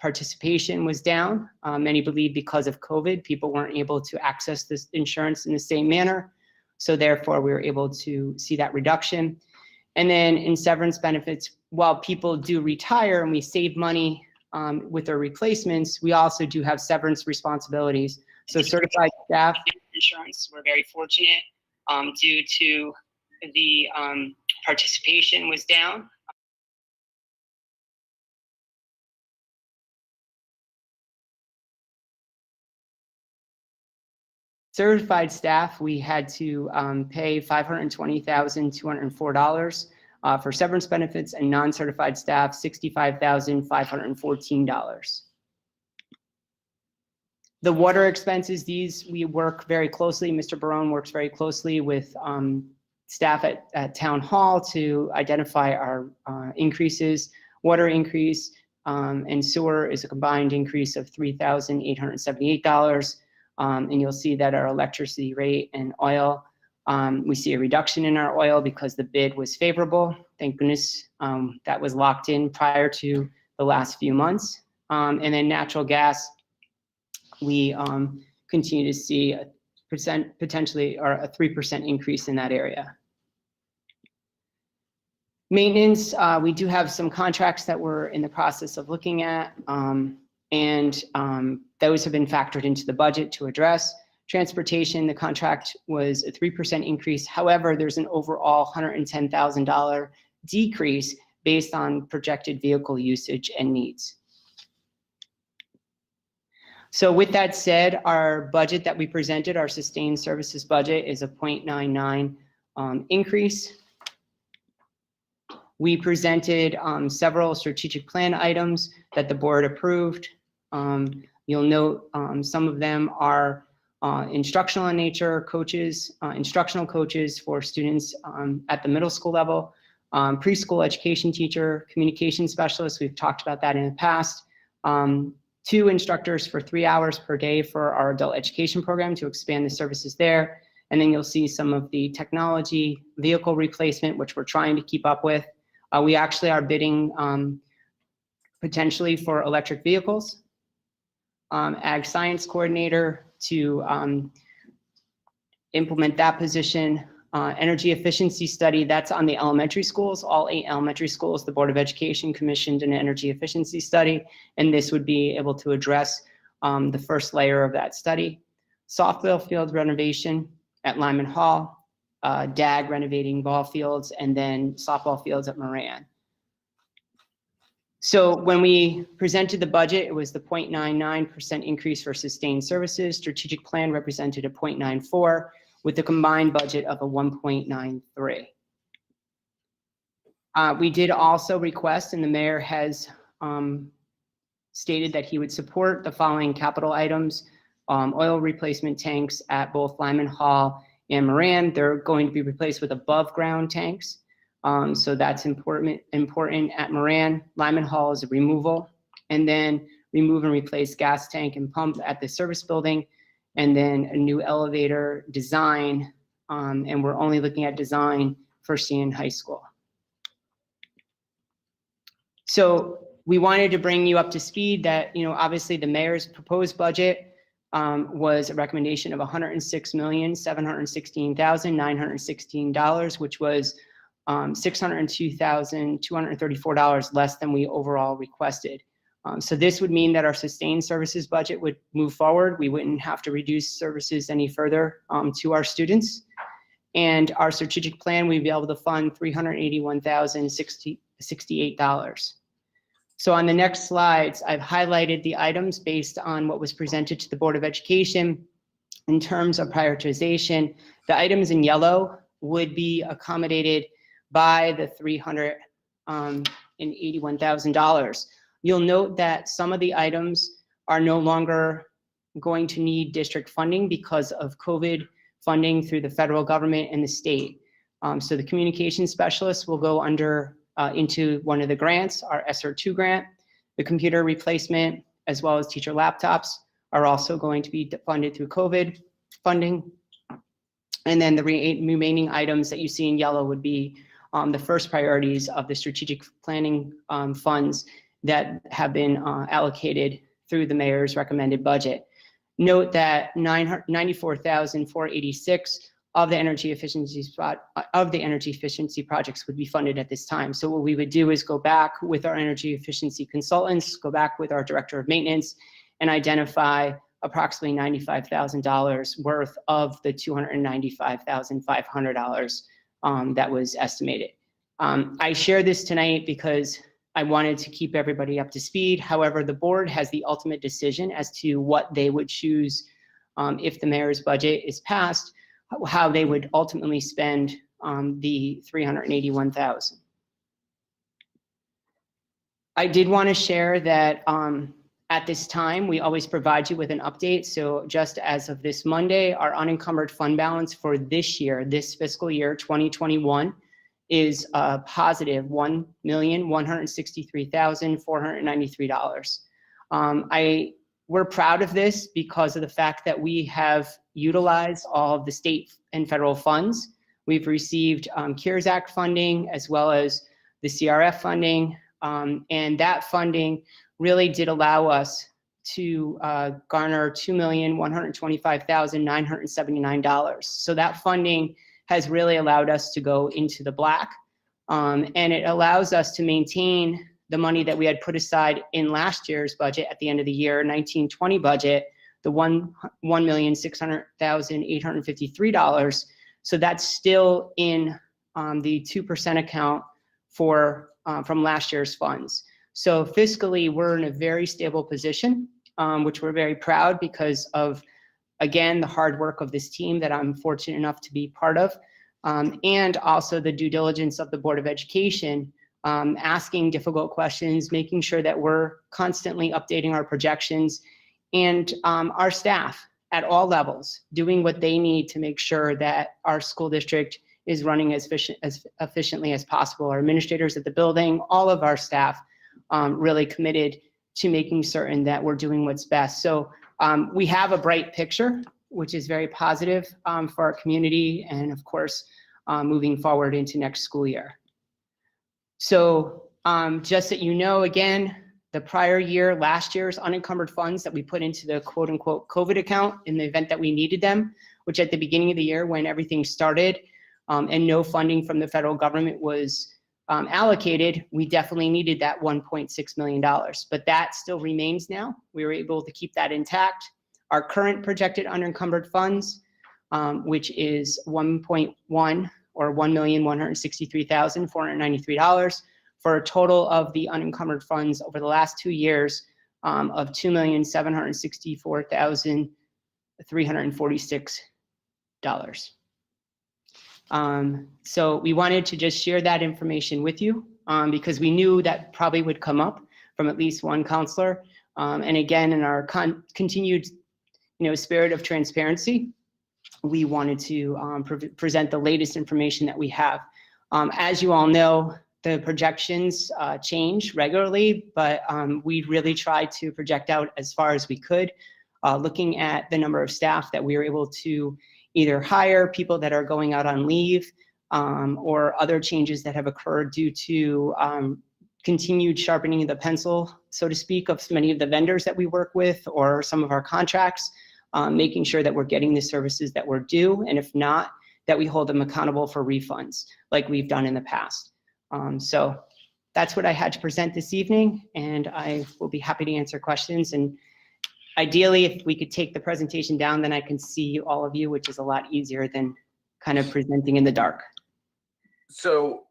participation was down. Many believe because of COVID, people weren't able to access this insurance in the same manner. So therefore, we were able to see that reduction. And then in severance benefits, while people do retire and we save money with their replacements, we also do have severance responsibilities. So certified staff insurance, we're very fortunate due to the participation was down. Certified staff, we had to pay $520,204 for severance benefits, and non-certified staff, $65,514. The water expenses, these we work very closely. Mr. Barone works very closely with staff at Town Hall to identify our increases. Water increase and sewer is a combined increase of $3,878. And you'll see that our electricity rate and oil, we see a reduction in our oil because the bid was favorable. Thank goodness that was locked in prior to the last few months. And then natural gas, we continue to see a potentially or a 3% increase in that area. Maintenance, we do have some contracts that we're in the process of looking at, and those have been factored into the budget to address. Transportation, the contract was a 3% increase. However, there's an overall $110,000 decrease based on projected vehicle usage and needs. So with that said, our budget that we presented, our sustained services budget, is a 0.99 increase. We presented several strategic plan items that the board approved. You'll note some of them are instructional in nature, coaches, instructional coaches for students at the middle school level, preschool education teacher, communication specialist, we've talked about that in the past, 2 instructors for 3 hours per day for our adult education program to expand the services there. And then you'll see some of the technology, vehicle replacement, which we're trying to keep up with. We actually are bidding potentially for electric vehicles. Ag science coordinator to implement that position. Energy efficiency study, that's on the elementary schools, all 8 elementary schools. The Board of Education commissioned an energy efficiency study, and this would be able to address the first layer of that study. Softball field renovation at Lyman Hall, DAG renovating ball fields, and then softball fields at Moran. So when we presented the budget, it was the 0.99% increase for sustained services. Strategic plan represented a 0.94 with a combined budget of a 1.93. We did also request, and the mayor has stated that he would support the following capital items: oil replacement tanks at both Lyman Hall and Moran. They're going to be replaced with above ground tanks. So that's important at Moran. Lyman Hall is a removal, and then remove and replace gas tank and pump at the service building, and then a new elevator design. And we're only looking at design for Sheehan High School. So we wanted to bring you up to speed that, obviously the mayor's proposed budget was a recommendation of $106,716,916, which was $602,234 less than we overall requested. So this would mean that our sustained services budget would move forward. We wouldn't have to reduce services any further to our students. And our strategic plan, we'd be able to fund $381,068. So on the next slides, I've highlighted the items based on what was presented to the Board of Education in terms of prioritization. The items in yellow would be accommodated by the $381,000. You'll note that some of the items are no longer going to need district funding because of COVID funding through the federal government and the state. So the communication specialists will go into one of the grants, our SR2 grant. The computer replacement, as well as teacher laptops, are also going to be funded through COVID funding. And then the remaining items that you see in yellow would be the first priorities of the strategic planning funds that have been allocated through the mayor's recommended budget. Note that $94,486 of the energy efficiency projects would be funded at this time. So what we would do is go back with our energy efficiency consultants, go back with our director of maintenance, and identify approximately $95,000 worth of the $295,500 that was estimated. I share this tonight because I wanted to keep everybody up to speed. However, the board has the ultimate decision as to what they would choose if the mayor's budget is passed, how they would ultimately spend the $381,000. I did want to share that at this time, we always provide you with an update. So just as of this Monday, our unencumbered fund balance for this year, this fiscal year, 2021, is a positive $1,163,493. We're proud of this because of the fact that we have utilized all of the state and federal funds. We've received CARES Act funding as well as the CRF funding, and that funding really did allow us to garner $2,125,979. So that funding has really allowed us to go into the black, and it allows us to maintain the money that we had put aside in last year's budget at the end of the year, 19-20 budget, the $1,006,853. So that's still in the 2% account for from last year's funds. So fiscally, we're in a very stable position, which we're very proud because of, again, the hard work of this team that I'm fortunate enough to be part of, and also the due diligence of the Board of Education, asking difficult questions, making sure that we're constantly updating our projections, and our staff at all levels doing what they need to make sure that our school district is running as efficiently as possible. Our administrators at the building, all of our staff, really committed to making certain that we're doing what's best. So we have a bright picture, which is very positive for our community and of course, moving forward into next school year. So just that you know, again, the prior year, last year's unencumbered funds that we put into the quote unquote COVID account in the event that we needed them, which at the beginning of the year when everything started and no funding from the federal government was allocated, we definitely needed that $1.6 million, but that still remains now. We were able to keep that intact. Our current projected unencumbered funds, which is 1.1 or $1,163,493 for a total of the unencumbered funds over the last 2 years of $2,764,346. So we wanted to just share that information with you because we knew that probably would come up from at least one counselor. And again, in our continued spirit of transparency, we wanted to present the latest information that we have. As you all know, the projections change regularly, but we really tried to project out as far as we could, looking at the number of staff that we were able to either hire, people that are going out on leave, or other changes that have occurred due to continued sharpening of the pencil, so to speak, of many of the vendors that we work with or some of our contracts, making sure that we're getting the services that we're due, and if not, that we hold them accountable for refunds like we've done in the past. So that's what I had to present this evening, and I will be happy to answer questions. And ideally, if we could take the presentation down, then I can see all of you, which is a lot easier than kind of presenting in the dark. So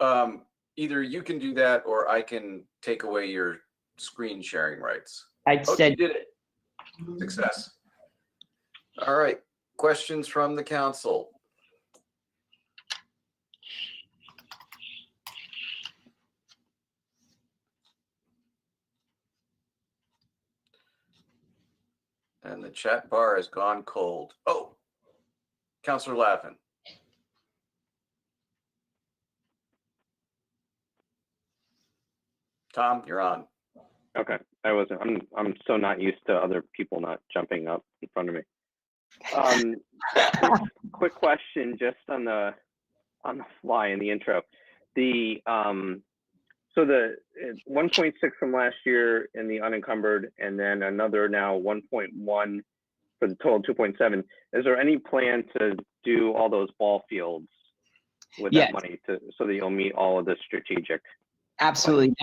either you can do that or I can take away your screen sharing rights. I said, you did it. Success. All right. Questions from the council? And the chat bar has gone cold. Oh, Councilor Laffin. Tom, you're on. Okay, I'm so not used to other people not jumping up in front of me. Quick question, just on the fly in the intro. The so the 1.6 from last year in the unencumbered, and then another now 1.1 for the total 2.7. Is there any plan to do all those ball fields with that money so that you'll meet all of the strategic? Absolutely.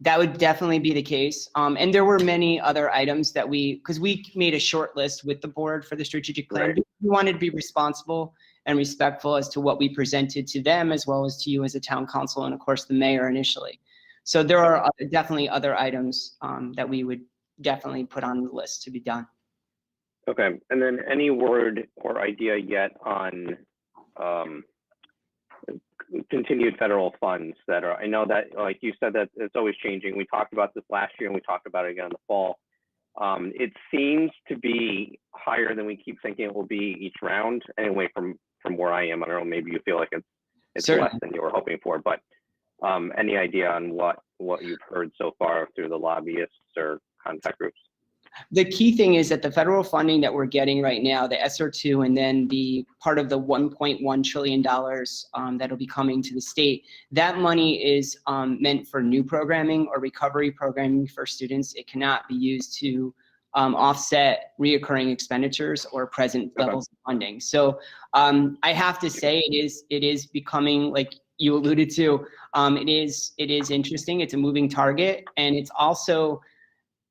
That would definitely be the case. And there were many other items that because we made a short list with the board for the strategic plan. Right. We wanted to be responsible and respectful as to what we presented to them, as well as to you as a town council and of course the mayor initially. So there are definitely other items that we would definitely put on the list to be done. Okay, and then any word or idea yet on continued federal funds that are, I know that, like you said, that it's always changing. We talked about this last year and we talked about it again in the fall. It seems to be higher than we keep thinking it will be each round. Anyway, from where I am, I don't know, maybe you feel like it's Certainly. less than you were hoping for, but any idea on what you've heard so far through the lobbyists or contact groups? The key thing is that the federal funding that we're getting right now, the SR2, and then the part of the $1.1 trillion that'll be coming to the state, that money is meant for new programming or recovery programming for students. It cannot be used to offset reoccurring expenditures or present levels of funding. So I have to say it is becoming, like you alluded to, it is interesting. It's a moving target, and it's also,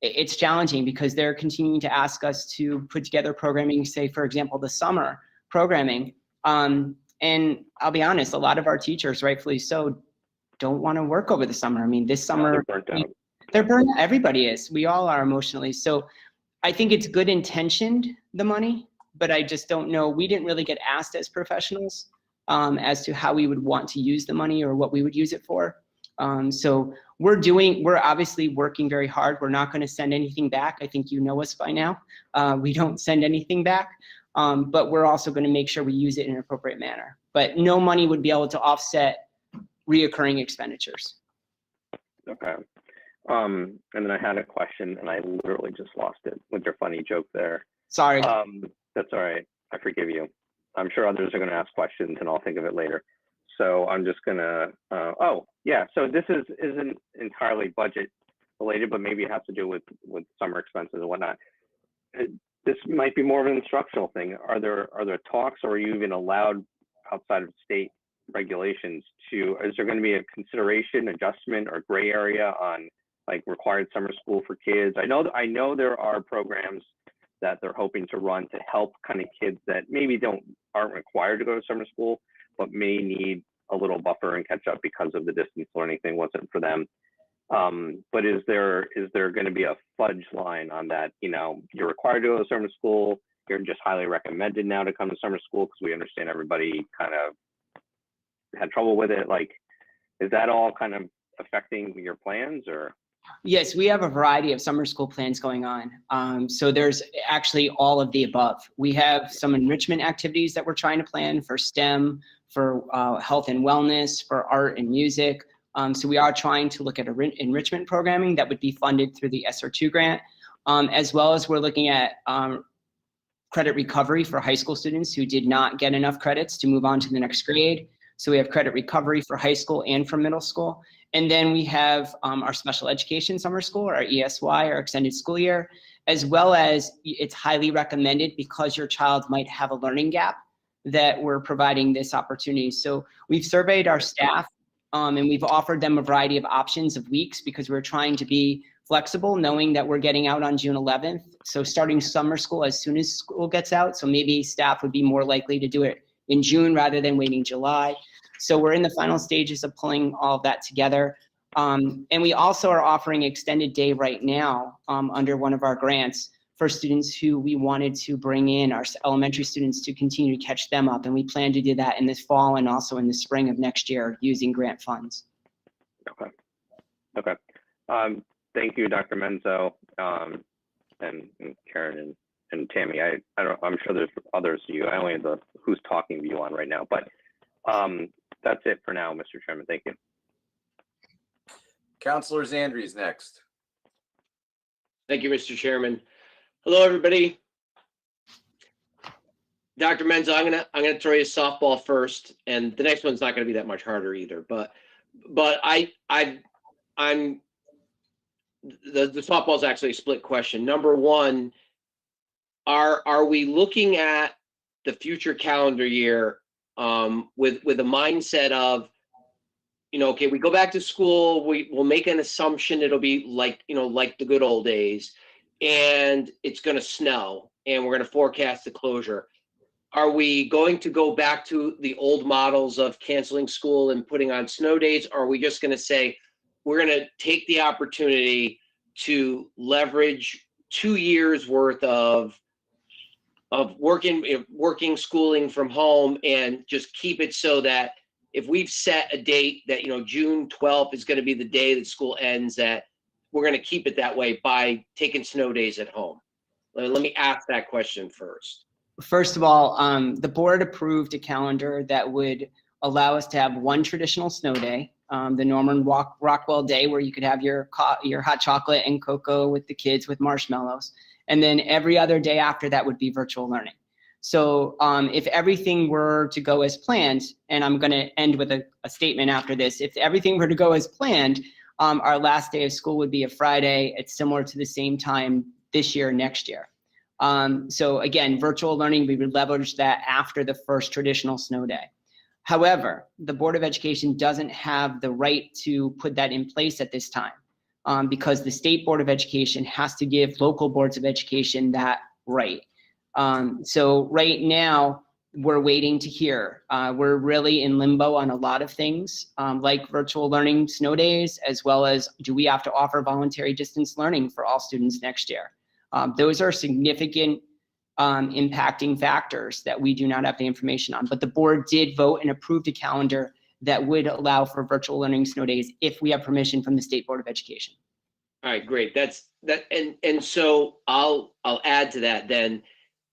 it's challenging because they're continuing to ask us to put together programming, say, for example, the summer programming. And I'll be honest, a lot of our teachers, rightfully so, don't want to work over the summer. I mean, this summer, they're burnt out. Everybody is. We all are emotionally. So I think it's good intentioned, the money, but I just don't know. We didn't really get asked as professionals as to how we would want to use the money or what we would use it for. So we're obviously working very hard. We're not going to send anything back. I think you know us by now. We don't send anything back, but we're also going to make sure we use it in an appropriate manner. But no money would be able to offset reoccurring expenditures. Okay. And then I had a question and I literally just lost it with your funny joke there. Sorry. That's all right. I forgive you. I'm sure others are going to ask questions and I'll think of it later. So I'm just gonna, oh yeah, so this isn't entirely budget related, but maybe it has to do with summer expenses and whatnot. This might be more of an instructional thing. Are there talks, or are you even allowed outside of state regulations to, is there gonna be a consideration, adjustment, or gray area on like required summer school for kids? I know there are programs that they're hoping to run to help kind of kids that maybe aren't required to go to summer school, but may need a little buffer and catch up because of the distance learning thing wasn't for them. But is there going to be a fudge line on that? You know, you're required to go to summer school. You're just highly recommended now to come to summer school because we understand everybody kind of had trouble with it. Like, is that all kind of affecting your plans, or? Yes, we have a variety of summer school plans going on. So there's actually all of the above. We have some enrichment activities that we're trying to plan for STEM, for health and wellness, for art and music. So we are trying to look at enrichment programming that would be funded through the SR2 grant, as well as we're looking at credit recovery for high school students who did not get enough credits to move on to the next grade. So we have credit recovery for high school and for middle school. And then we have our special education summer school, our ESY, our extended school year, as well as it's highly recommended because your child might have a learning gap that we're providing this opportunity. So we've surveyed our staff and we've offered them a variety of options of weeks because we're trying to be flexible, knowing that we're getting out on June 11th. So starting summer school as soon as school gets out. So maybe staff would be more likely to do it in June rather than waiting July. So we're in the final stages of pulling all of that together. And we also are offering extended day right now under one of our grants for students who we wanted to bring in, our elementary students, to continue to catch them up. And we plan to do that in this fall and also in the spring of next year using grant funds. Okay. Okay. Thank you, Dr. Menzo, and Karen and Tammy. I'm sure there's others to you. I only have the who's talking view on right now, but that's it for now, Mr. Chairman. Thank you. Councilor Zandri's next. Thank you, Mr. Chairman. Hello, everybody. Dr. Menzo, I'm gonna throw you a softball first, and the next one's not gonna be that much harder either. But I'm the softball's actually a split question. Number one, are we looking at the future calendar year with a mindset of, you know, okay, we go back to school, we'll make an assumption it'll be like, you know, like the good old days, and it's going to snow, and we're going to forecast the closure. Are we going to go back to the old models of canceling school and putting on snow days? Or are we just going to say, we're going to take the opportunity to leverage 2 years worth of working schooling from home and just keep it so that if we've set a date that, June 12th is going to be the day that school ends, that we're going to keep it that way by taking snow days at home? Let me ask that question first. First of all, the board approved a calendar that would allow us to have one traditional snow day, the Norman Rockwell Day, where you could have your hot chocolate and cocoa with the kids with marshmallows. And then every other day after that would be virtual learning. So if everything were to go as planned, and I'm going to end with a statement after this, if everything were to go as planned, our last day of school would be a Friday. It's similar to the same time this year, next year. So again, virtual learning, we would leverage that after the first traditional snow day. However, the Board of Education doesn't have the right to put that in place at this time because the State Board of Education has to give local boards of education that right. So right now, we're waiting to hear. We're really in limbo on a lot of things, like virtual learning snow days, as well as do we have to offer voluntary distance learning for all students next year? Those are significant impacting factors that we do not have the information on. But the board did vote and approved a calendar that would allow for virtual learning snow days if we have permission from the State Board of Education. All right, great. And so I'll add to that then.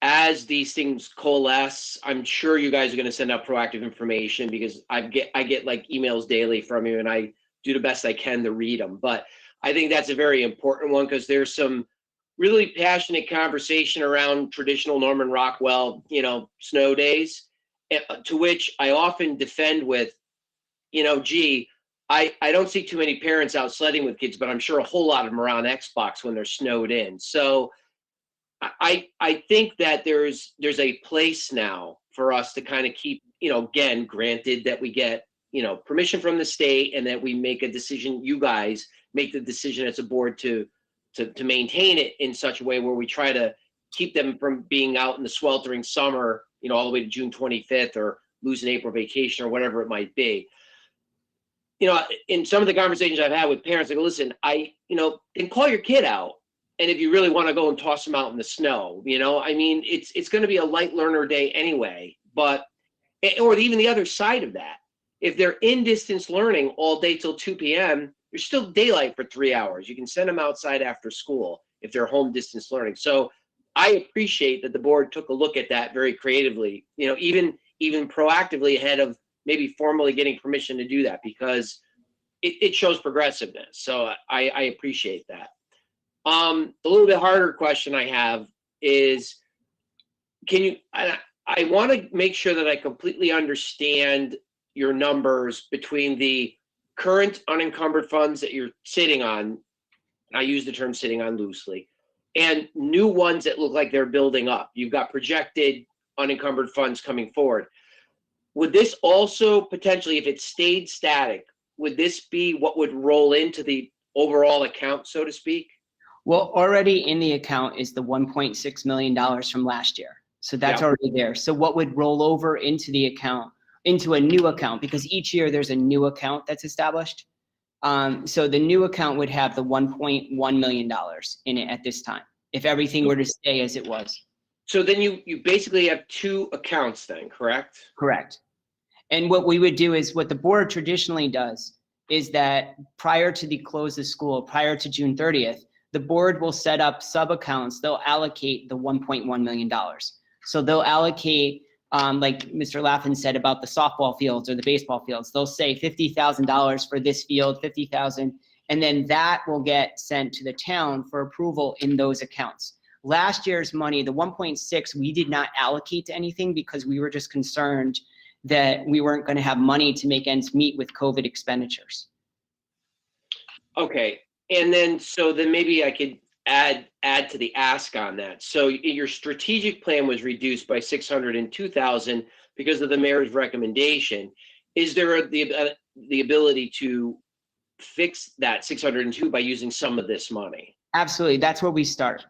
As these things coalesce, I'm sure you guys are going to send out proactive information because I get like emails daily from you, and I do the best I can to read them. But I think that's a very important one because there's some really passionate conversation around traditional Norman Rockwell, snow days, to which I often defend with, gee, I don't see too many parents out sledding with kids, but I'm sure a whole lot of them are on Xbox when they're snowed in. So I think that there's a place now for us to kind of keep, again, granted that we get, permission from the state and that we make a decision, you guys make the decision as a board to maintain it in such a way where we try to keep them from being out in the sweltering summer, all the way to June 25th or losing April vacation or whatever it might be. In some of the conversations I've had with parents, I go, listen, then call your kid out. And if you really want to go and toss them out in the snow, it's going to be a light learner day anyway, or even the other side of that. If they're in distance learning all day till 2 p.m., there's still daylight for 3 hours. You can send them outside after school if they're home distance learning. So I appreciate that the board took a look at that very creatively, even proactively ahead of maybe formally getting permission to do that, because it shows progressiveness. So I appreciate that. A little bit harder question I have is, I want to make sure that I completely understand your numbers between the current unencumbered funds that you're sitting on, I use the term sitting on loosely, and new ones that look like they're building up. You've got projected unencumbered funds coming forward. Would this also potentially, if it stayed static, would this be what would roll into the overall account, so to speak? Well, already in the account is the $1.6 million from last year. So that's already there. So what would roll over into the account, into a new account, because each year there's a new account that's established. So the new account would have the $1.1 million in it at this time, if everything were to stay as it was. So then you basically have two accounts then, correct? Correct. And what we would do is, what the board traditionally does is that prior to the close of school, prior to June 30th, the board will set up sub-accounts. They'll allocate the $1.1 million. So they'll allocate, like Mr. Laffin said about the softball fields or the baseball fields, they'll say $50,000 for this field, $50,000, and then that will get sent to the town for approval in those accounts. Last year's money, the 1.6, we did not allocate to anything because we were just concerned that we weren't going to have money to make ends meet with COVID expenditures. Okay, and then maybe I could add to the ask on that. So your strategic plan was reduced by $602,000 because of the mayor's recommendation. Is there the ability to fix that 602 by using some of this money? Absolutely, that's where we start.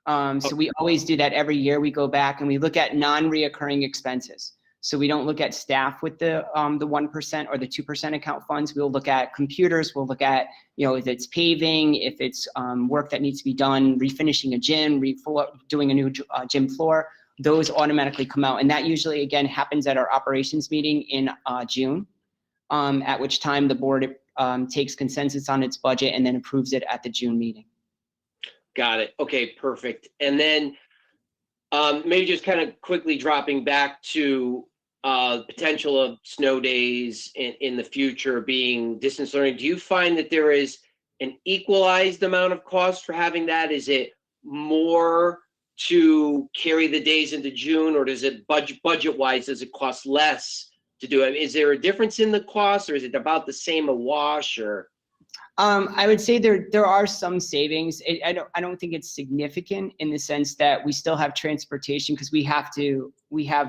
So we always do that every year. We go back and we look at non-reoccurring expenses. So we don't look at staff with the 1% or the 2% account funds. We'll look at computers. We'll look at, if it's paving, if it's work that needs to be done, refinishing a gym, doing a new gym floor. Those automatically come out. And that usually, again, happens at our operations meeting in June, at which time the board takes consensus on its budget and then approves it at the June meeting. Got it. Okay, perfect. And then maybe just kind of quickly dropping back to potential of snow days in the future being distance learning. Do you find that there is an equalized amount of cost for having that? Is it more to carry the days into June, or does it budget wise, does it cost less to do it? Is there a difference in the cost, or is it about the same a wash, or? I would say there are some savings. I don't think it's significant in the sense that we still have transportation because we have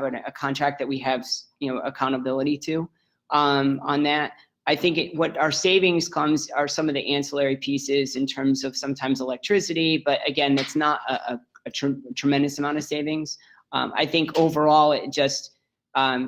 a contract that we have, accountability to on that. I think what our savings comes are some of the ancillary pieces in terms of sometimes electricity, but again, that's not a tremendous amount of savings. I think overall it just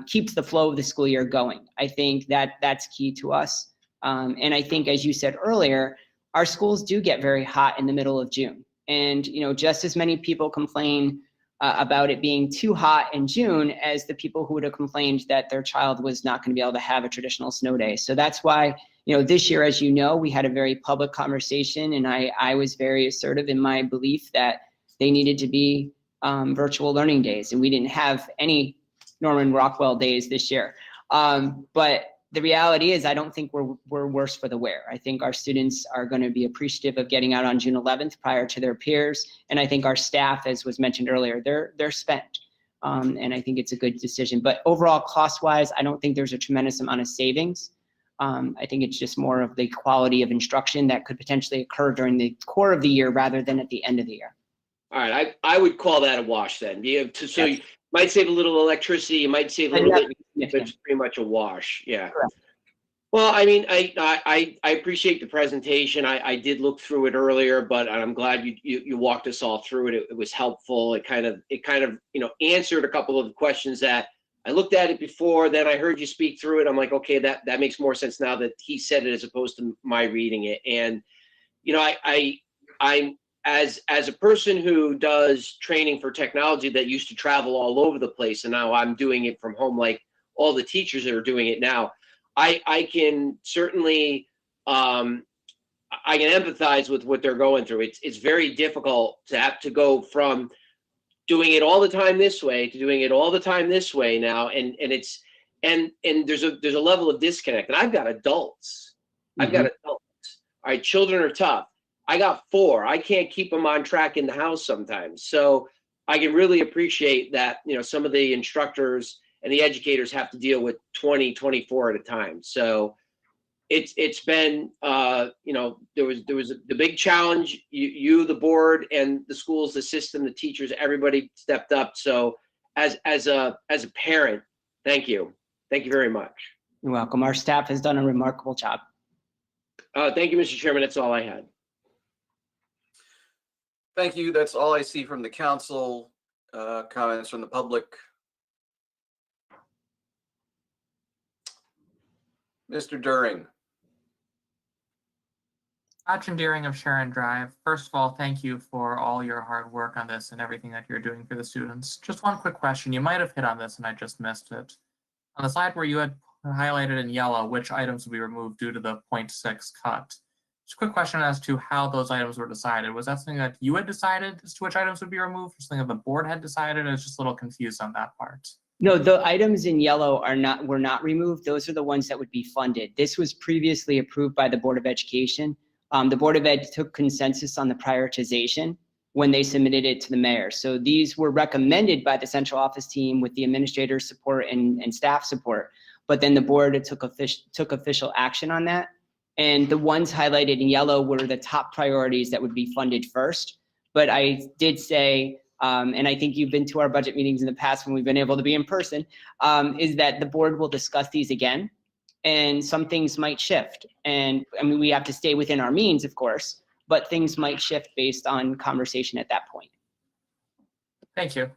keeps the flow of the school year going. I think that's key to us. And I think, as you said earlier, our schools do get very hot in the middle of June. And, just as many people complain about it being too hot in June as the people who would have complained that their child was not going to be able to have a traditional snow day. So that's why, this year, as you know, we had a very public conversation, and I was very assertive in my belief that they needed to be virtual learning days, and we didn't have any Norman Rockwell days this year. But the reality is, I don't think we're worse for the wear. I think our students are going to be appreciative of getting out on June 11th prior to their peers. And I think our staff, as was mentioned earlier, they're spent. And I think it's a good decision. But overall, cost-wise, I don't think there's a tremendous amount of savings. I think it's just more of the quality of instruction that could potentially occur during the core of the year rather than at the end of the year. All right, I would call that a wash then. So you might save a little electricity, you might save a little bit, but it's pretty much a wash. Yeah. Correct. Well, I mean, I appreciate the presentation. I did look through it earlier, but I'm glad you walked us all through it. It was helpful. It kind of answered a couple of the questions that I looked at it before. Then I heard you speak through it. I'm like, okay, that makes more sense now that he said it as opposed to my reading it. And I'm as a person who does training for technology that used to travel all over the place, and now I'm doing it from home, like all the teachers that are doing it now. I can certainly I can empathize with what they're going through. It's very difficult to have to go from doing it all the time this way to doing it all the time this way now, and there's a level of disconnect. And I've got adults. I've got adults. All right, children are tough. I got 4. I can't keep them on track in the house sometimes. So I can really appreciate that, some of the instructors and the educators have to deal with 20, 24 at a time. So it's been, there was the big challenge. You, the board, and the schools, the system, the teachers, everybody stepped up. So as a parent, thank you. Thank you very much. You're welcome. Our staff has done a remarkable job. Thank you, Mr. Chairman. That's all I had. Thank you. That's all I see from the council. Comments from the public. Mr. During. Action Deering of Sharon Drive. First of all, thank you for all your hard work on this and everything that you're doing for the students. Just one quick question. You might have hit on this and I just missed it. On the slide where you had highlighted in yellow which items would be removed due to the 0.6 cut. Just a quick question as to how those items were decided. Was that something that you had decided as to which items would be removed, or something that the board had decided? I was just a little confused on that part. No, the items in yellow were not removed. Those are the ones that would be funded. This was previously approved by the Board of Education. The Board of Ed took consensus on the prioritization when they submitted it to the mayor. So these were recommended by the central office team with the administrator's support and staff support. But then the board took official action on that. And the ones highlighted in yellow were the top priorities that would be funded first. But I did say, and I think you've been to our budget meetings in the past when we've been able to be in person, is that the board will discuss these again, and some things might shift. And I mean, we have to stay within our means, of course, but things might shift based on conversation at that point. Thank you.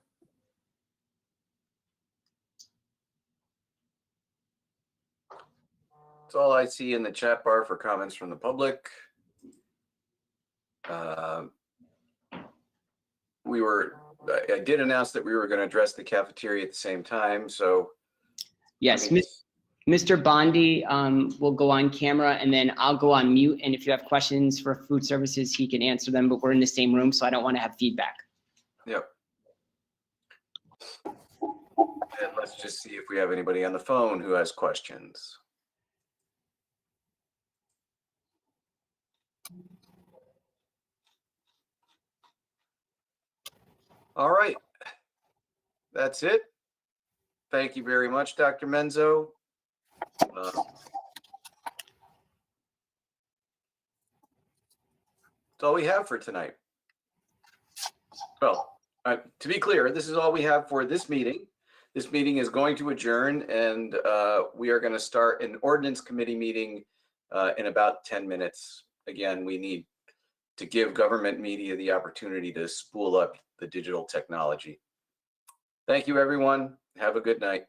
That's all I see in the chat bar for comments from the public. I did announce that we were going to address the cafeteria at the same time, so. Yes, I mean, Mr. Bondi will go on camera and then I'll go on mute. And if you have questions for food services, he can answer them, but we're in the same room, so I don't want to have feedback. Yep. And let's just see if we have anybody on the phone who has questions. All right. That's it. Thank you very much, Dr. Menzo. That's all we have for tonight. Well, to be clear, this is all we have for this meeting. This meeting is going to adjourn, and we are going to start an ordinance committee meeting in about 10 minutes. Again, we need to give government media the opportunity to spool up the digital technology. Thank you, everyone. Have a good night.